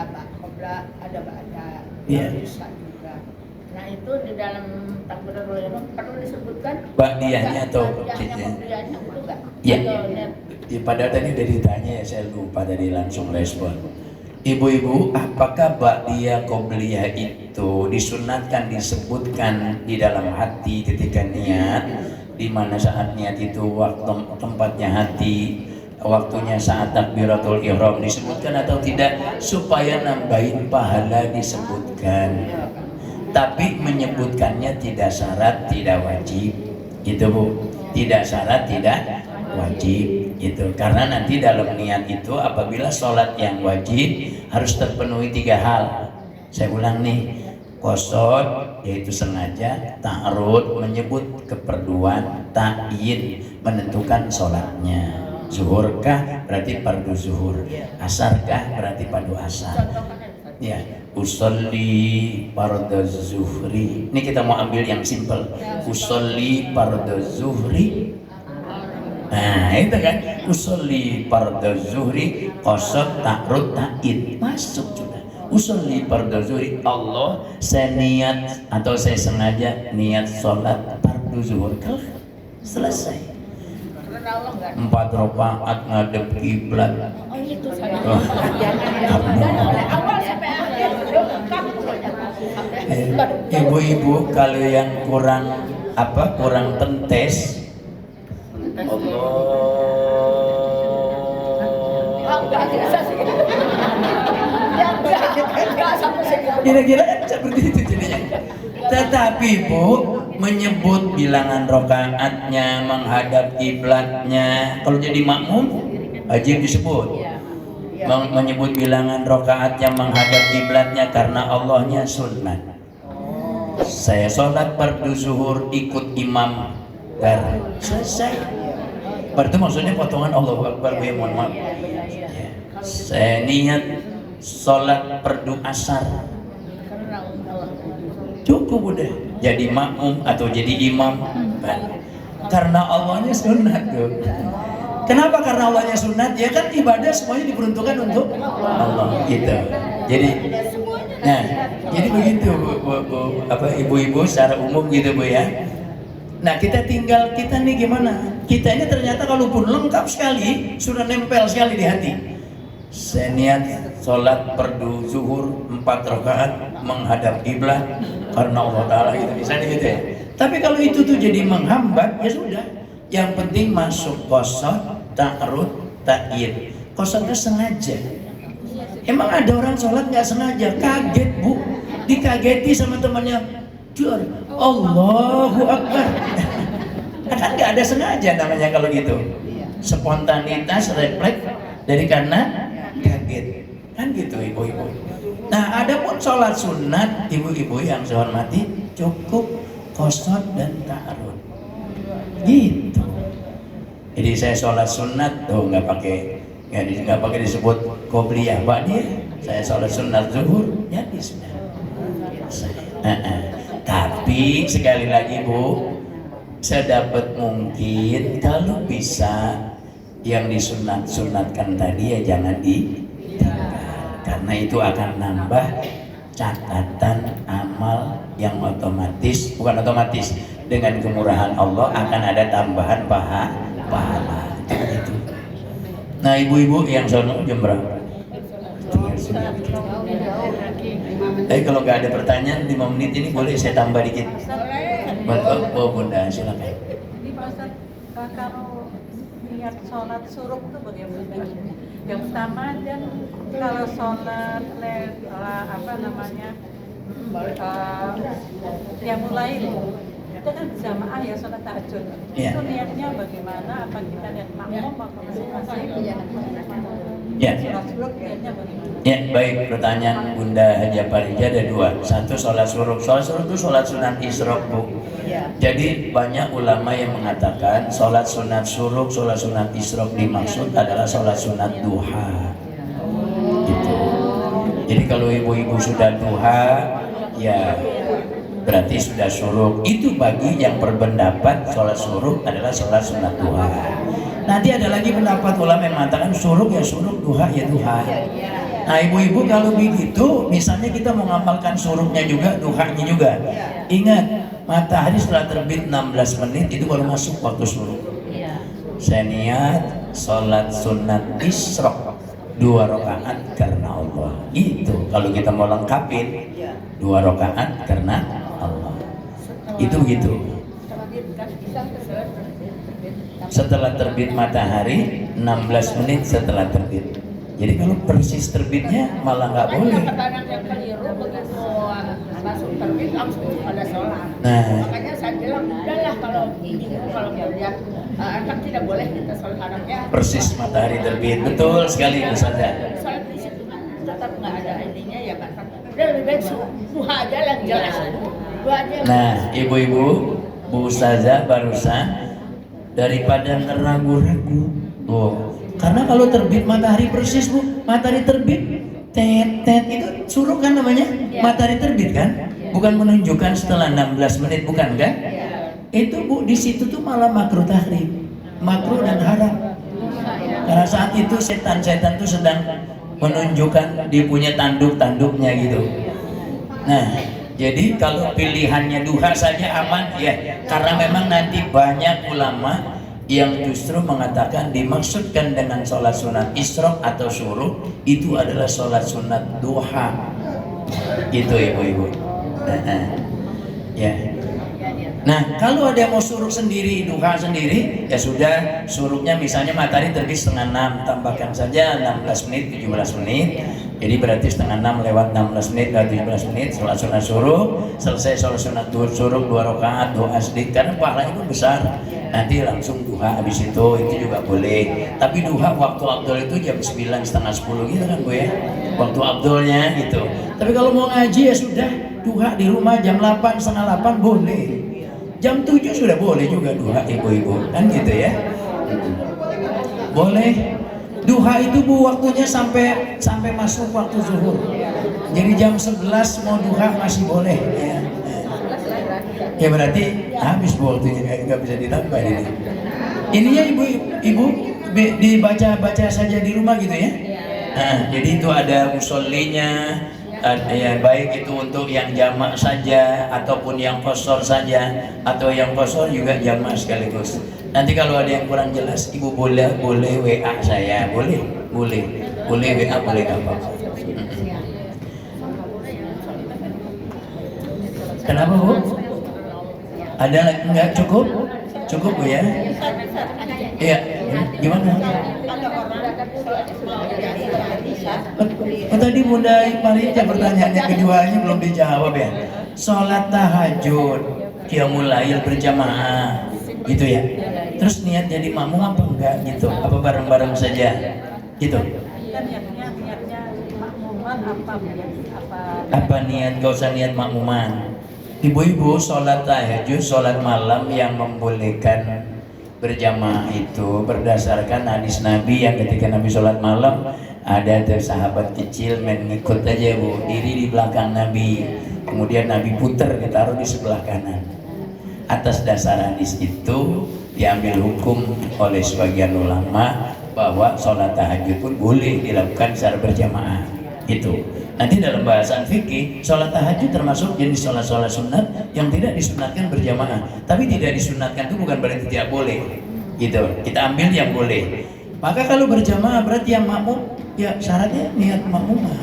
qobla, ada ba'da, bisa juga. Nah itu di dalam takbiratul ihram perlu disebutkan Ba'diyahnya atau qobliyahnya itu enggak? Iya. Ya, padahal tadi udah ditanya ya, saya lupa tadi langsung respon. Ibu-ibu, apakah ba'diyah qobliyah itu disunatkan disebutkan di dalam hati ketika niat, di mana saat niat itu waktu tempatnya hati, waktunya saat takbiratul ihram disebutkan atau tidak, supaya nambahin pahala disebutkan. Tapi menyebutkannya tidak syarat, tidak wajib, gitu Bu. Tidak syarat, tidak wajib, gitu. Karena nanti dalam niat itu apabila sholat yang wajib harus terpenuhi 3 hal. Saya ulang nih, qasad yaitu sengaja, ta'arud menyebut keperluan, ta'yin menentukan sholatnya. Zuhurkah berarti fardu zuhur, asarkah berarti fardu asar. Ya, usolli fardhu zuhri. Ini kita mau ambil yang simple. Usolli fardhu zuhri. Nah, itu kan usolli fardhu zuhri, qasad, ta'arud, ta'id. Masuk sudah. Usolli fardhu zuhri, Allah saya niat atau saya sengaja niat sholat fardhu zuhur. Selesai. 4 rakaat ngadep kiblat. Oh itu saja. Ibu-ibu kalau yang kurang pentes Enggak biasa sih. Ya enggak sampai segitu. Kira-kira kan seperti itu jadinya. Tetapi Bu, menyebut bilangan rokaatnya, menghadap kiblatnya, kalau jadi makmum wajib disebut. Menyebut bilangan rokaatnya, menghadap kiblatnya karena Allahnya sunnah. Saya sholat fardu zuhur ikut imam selesai. Berarti maksudnya potongan Allahu Akbar, mohon maaf. Saya niat sholat fardu asar, cukup udah jadi makmum atau jadi imam karena Allahnya sunat tuh. Kenapa? Karena Allahnya sunat, ya kan ibadah semuanya diperuntukkan untuk Allah gitu. Jadi nah, jadi begitu Bu, apa ibu-ibu secara umum gitu Bu ya. Nah kita nih gimana? Kita ini ternyata kalaupun lengkap sekali, sudah nempel sekali di hati. Saya niat sholat fardu zuhur 4 rakaat menghadap kiblat karena Allah Ta'ala gitu, misalnya gitu ya. Tapi kalau itu tuh jadi menghambat, ya sudah. Yang penting masuk qasad, ta'arud, ta'id. Qasadnya sengaja. Emang ada orang sholat nggak sengaja, kaget Bu, dikageti sama temannya, Jur, Allahu Akbar. Kan nggak ada sengaja namanya kalau gitu. Spontanitas, refleks dari karena kaget, kan gitu ibu-ibu. Nah, ada pun sholat sunat ibu-ibu yang saya hormati, cukup qasad dan ta'arud. Gitu. Jadi saya sholat sunat tuh nggak pakai disebut qobliyah ba'diyah. Saya sholat sunat zuhur jadi sudah. Tapi sekali lagi Bu, sedapat mungkin kalau bisa yang disunatkan tadi ya jangan ditinggal, karena itu akan nambah catatan amal yang bukan otomatis dengan kemurahan Allah akan ada tambahan pahala gitu. Nah ibu-ibu yang sono jam berapa? Kalau nggak ada pertanyaan 5 menit ini boleh saya tambah dikit. Oh Bunda silakan. Ini Pak Ustaz, kalau niat sholat suruh itu bagaimana? Yang pertama dan kalau sholat yang mulai itu kan jamaah ya sholat tahajud. Itu niatnya bagaimana? Apa kita niat makmum atau masing-masing? Sholat suruh niatnya bagaimana? Ya baik, pertanyaan Bunda Haja Parija ada 2. Satu sholat suruh itu sholat sunat isyraq Bu. Jadi banyak ulama yang mengatakan sholat sunat suruh, sholat sunat isyraq dimaksud adalah sholat sunat duha gitu. Jadi kalau ibu-ibu sudah duha ya berarti sudah suruh. Itu bagi yang berpendapat sholat suruh adalah sholat sunat duha. Nanti ada lagi pendapat ulama yang mengatakan suruh ya suruh, duha ya duha. Nah ibu-ibu kalau begitu, misalnya kita mau ngamalkan suruhnya juga, duhanya juga. Ingat, matahari setelah terbit 16 menit itu baru masuk waktu suruh. Saya niat sholat sunat isyraq 2 rakaat karena Allah. Itu kalau kita mau lengkapin 2 rakaat karena Allah. Itu begitu. Setelah terbit matahari 16 menit setelah terbit. Jadi kalau persis terbitnya malah nggak boleh. Kadang yang keliru begitu masuk terbit langsung pada sholat. Nah, Makanya saya bilang udahlah kalau melihat anak tidak boleh kita sholat anaknya. persis matahari terbit, betul sekali Ustazah. Sholat di situ tetap nggak ada ininya ya kan. Udah lebih baik duha aja yang jelas. Duha aja. Nah, ibu-ibu, Bu Ustazah barusan daripada ngeragu-ragu. Karena kalau terbit matahari persis Bu, matahari terbit tet itu suruh kan namanya, matahari terbit kan, bukan menunjukkan setelah 16 menit bukan kan? Itu Bu di situ tuh malah makruh tahrim, makruh dan haram. Karena saat itu setan tuh sedang menunjukkan dia punya tanduk-tanduknya gitu. Nah, jadi kalau pilihannya duha saja aman ya, karena memang nanti banyak ulama yang justru mengatakan dimaksudkan dengan sholat sunat isyraq atau suruh itu adalah sholat sunat duha. Gitu ibu-ibu. Ya. Nah, kalau ada yang mau suruk sendiri, duha sendiri, ya sudah, suruknya misalnya matahari terbit setengah 6, tambahkan saja 16 menit, 17 menit. Jadi berarti setengah 6 lewat 16 menit, lewat 17 menit, sholat sunat suruk, selesai sholat sunat suruk 2 rakaat, doa sedikit, karena pahalanya itu besar. Nanti langsung duha habis itu juga boleh. Tapi duha waktu Abdul itu jam 9, setengah 10 gitu kan Bu ya, waktu Abdulnya gitu. Tapi kalau mau ngaji ya sudah, duha di rumah jam 8, setengah 8 boleh. Jam 7 sudah boleh juga duha ibu-ibu, kan gitu ya. Boleh. Duha itu Bu waktunya sampai masuk waktu zuhur. Jadi jam 11 mau duha masih boleh ya. Ya berarti habis Bu waktunya, nggak bisa ditambah ini. Ininya ibu dibaca saja di rumah gitu ya. Nah, jadi itu ada musollinya. Ya, baik itu untuk yang jamak saja ataupun yang qashar saja, atau yang qashar juga jamak sekaligus. Nanti kalau ada yang kurang jelas, ibu boleh WA saya, boleh WA, boleh apa? Kenapa Bu? Ada nggak cukup Bu ya? Iya, gimana? Oh, tadi Bunda Maria pertanyaannya keduanya belum dijawab ya. Sholat tahajud, qiyamul lail berjamaah, gitu ya. Terus niat jadi makmum apa enggak gitu? Apa bareng-bareng saja? Gitu. Niatnya makmuman Apa niat? Gak usah niat makmuman. Ibu-ibu sholat tahajud, sholat malam yang membolehkan berjamaah itu berdasarkan hadis Nabi yang ketika Nabi sholat malam ada sahabat kecil mengikut aja Bu, diri di belakang Nabi, kemudian Nabi putar ditaruh di sebelah kanan. Atas dasar hadis itu diambil hukum oleh sebagian ulama bahwa sholat tahajud pun boleh dilakukan secara berjamaah. Itu nanti dalam bahasan fikih, sholat tahajud termasuk jenis sholat sunat yang tidak disunatkan berjamaah. Tapi tidak disunatkan itu bukan berarti tidak boleh, gitu. Kita ambil yang boleh. Maka kalau berjamaah berarti yang makmum, ya syaratnya niat makmuman.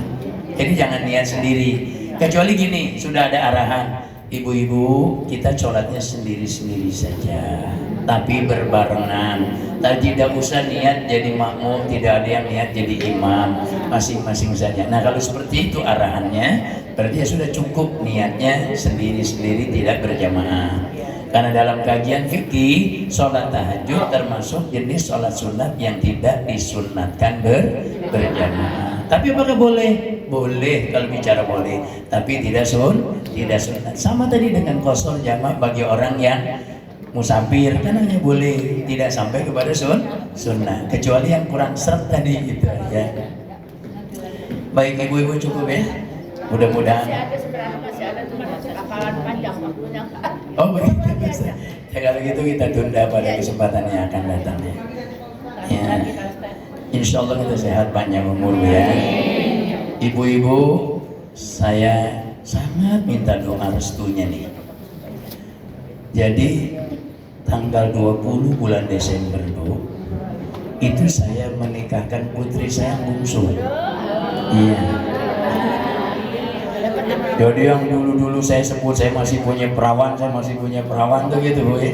Jadi jangan niat sendiri. Kecuali gini, sudah ada arahan, ibu-ibu kita sholatnya sendiri-sendiri saja, tapi berbarengan. Tidak usah niat jadi makmum, tidak ada yang niat jadi imam, masing-masing saja. Nah kalau seperti itu arahannya, berarti ya sudah cukup niatnya sendiri-sendiri, tidak berjamaah. Karena dalam kajian fikih, sholat tahajud termasuk jenis sholat sunat yang tidak disunatkan berjamaah. Tapi apakah boleh? Boleh kalau bicara boleh, tapi tidak sunat. Sama tadi dengan qashar jamak bagi orang yang musafir, kan hanya boleh, tidak sampai kepada sunnah, kecuali yang kurang seret tadi gitu ya. Baik ibu-ibu cukup ya, mudah-mudahan. Masih ada cuma bakalan panjang waktunya. Oh begitu. Ya kalau gitu kita tunda pada kesempatan yang akan datang ya. Ya. Insya Allah kita sehat panjang umur ya. Ibu-ibu, saya sangat minta doa restunya nih. Jadi tanggal 20 bulan Desember itu saya menikahkan putri saya yang bungsu. Iya. Jadi yang dulu-dulu saya sebut saya masih punya perawan tuh gitu Bu ya.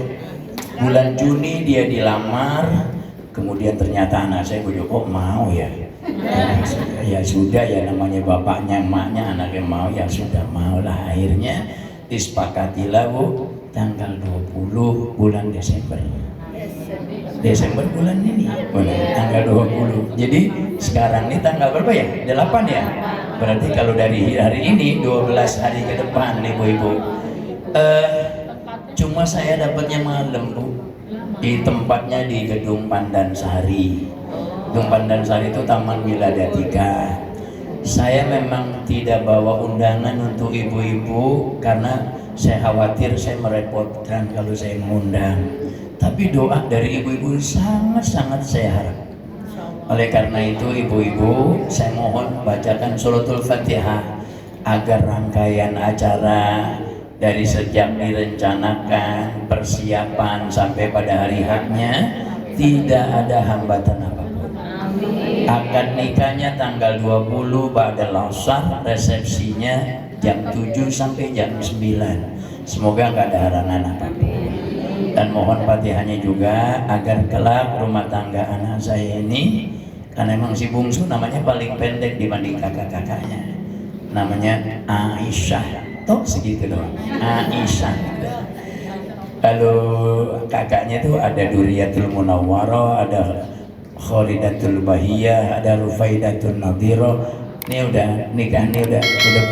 Bulan Juni dia dilamar, kemudian ternyata anak saya kok mau ya. Ya sudah ya, namanya bapaknya emaknya anaknya mau, ya sudah maulah. Akhirnya disepakatilah Bu, tanggal 20 bulan Desember bulan ini, tanggal 20. Jadi sekarang ini tanggal berapa ya? 8 ya? Berarti kalau dari hari ini 12 hari ke depan ibu-ibu. Cuma saya dapatnya malam Bu, di tempatnya di Gedung Pandansari. Gedung Pandansari itu Taman Wiladatika. Saya memang tidak bawa undangan untuk ibu-ibu karena saya khawatir saya merepotkan kalau saya mengundang. Tapi doa dari ibu-ibu sangat-sangat saya harap. Oleh karena itu ibu-ibu, saya mohon bacakan suratul Fatihah agar rangkaian acara dari sejak direncanakan, persiapan sampai pada hari haknya tidak ada hambatan apapun. Akad nikahnya tanggal 20 ba'dal asar, resepsinya jam 7 sampai jam 9. Semoga nggak ada halangan apapun. Dan mohon Fatihahnya juga agar kelak rumah tangga anak saya ini, karena emang si bungsu namanya paling pendek dibanding kakak-kakaknya, namanya Aisyah, toh segitu doang, Aisyah. Lalu kakaknya tuh ada Duriyatul Munawwarah, ada Khalidatul Bahiyah, ada Rufaidatul Nadhiro. Ini udah nikah, ini udah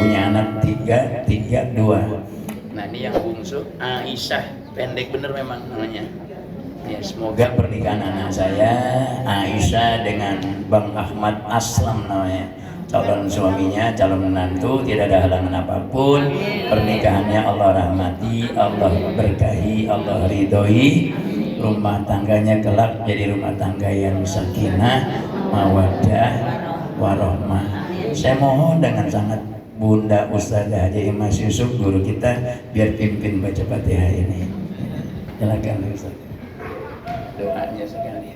punya anak tiga dua. Nah ini yang bungsu Aisyah, pendek bener memang namanya. Ya, semoga pernikahan anak saya Aisyah dengan Bang Ahmad Aslam namanya, calon suaminya, calon menantu, tidak ada halangan apapun. Pernikahannya Allah rahmati, Allah berkahi, Allah ridhoi. Rumah tangganya kelak jadi rumah tangga yang sakinah, mawaddah, warahmah. Saya mohon dengan sangat Bunda Ustazah Haji Mas Yusuf, guru kita, biar pimpin baca Fatihah ini. Silakan Ustaz. Doanya sekali.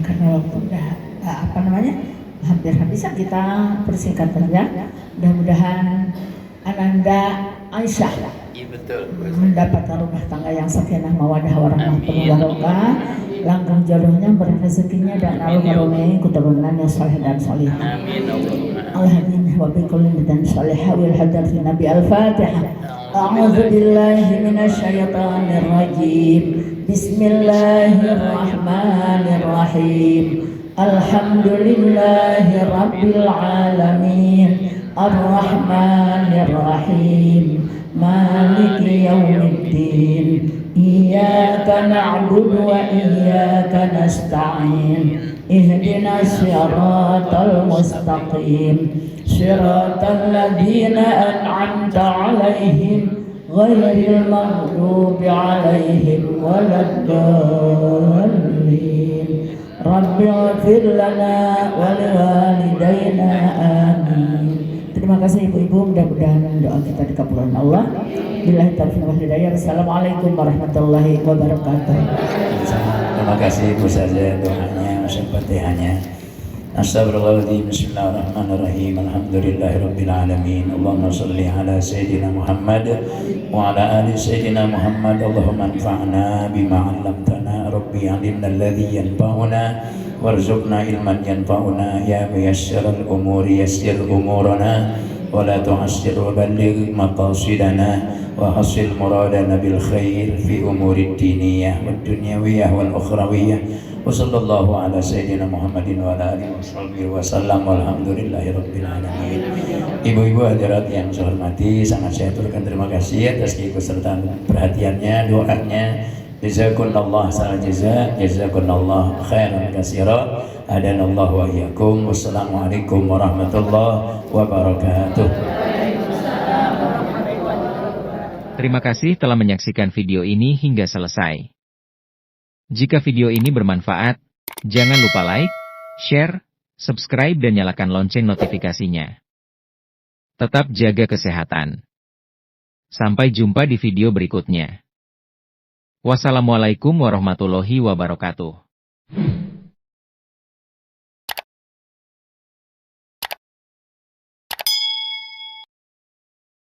Karena waktu udah hampir habis, kita persingkat saja. Mudah-mudahan Ananda Aisyah mendapatkan rumah tangga yang sakinah, mawaddah, warahmah, penuh barokah, langgeng jodohnya, berezekinya, dan almarhumnya keturunan yang saleh dan salihah. Al-hadin wa bi kulli dan salihah wal hadratin Nabi Al-Fatihah. A'udzu billahi minasyaitonir rajim. Bismillahirrahmanirrahim. Alhamdulillahi rabbil alamin. Ar-Rahmanir-Rahim. Maliki yaumiddin. Iyyaka na'budu wa iyyaka nasta'in. Ihdinas siratal mustaqim. Siratal ladzina an'amta 'alaihim ghairil maghdubi 'alaihim waladdallin. Rabbi ighfir lana wa liwalidayna amin. Terima kasih ibu-ibu, mudah-mudahan doa kita dikabulkan Allah. Billahi taufiq wal hidayah. Wassalamualaikum warahmatullahi wabarakatuh. Terima kasih Bu Ustazah doanya, Fatihahnya. Astagfirullahaladzim. Bismillahirrahmanirrahim. Alhamdulillahirabbil alamin. Allahumma shalli ala sayyidina Muhammad wa ala ali sayyidina Muhammad. Allahumma anfa'na bima 'allamtana. Rabbi 'allimna alladhi yanfa'una warzuqna ilman yanfa'una. Ya muyassiral umuri yassir umurana wa la tu'assir wa balligh maqasidana wa hasil muradana bil khair fi umuri diniyah wad dunyawiyah wal ukhrawiyah. Wa sallallahu ala sayyidina Muhammadin wa ala alihi wasallam. Walhamdulillahirabbil alamin. Ibu-ibu hadirat yang saya hormati, sangat saya aturkan terima kasih atas keikutsertaan perhatiannya, doanya. Jazakumullah khairan jazaa, jazakumullah khairan katsira. Hadanallahu wa iyyakum. Wassalamualaikum warahmatullahi wabarakatuh. Terima kasih telah menyaksikan video ini hingga selesai. Jika video ini bermanfaat, jangan lupa like, share, subscribe dan nyalakan lonceng notifikasinya. Tetap jaga kesehatan. Sampai jumpa di video berikutnya. Wassalamualaikum warahmatullahi wabarakatuh.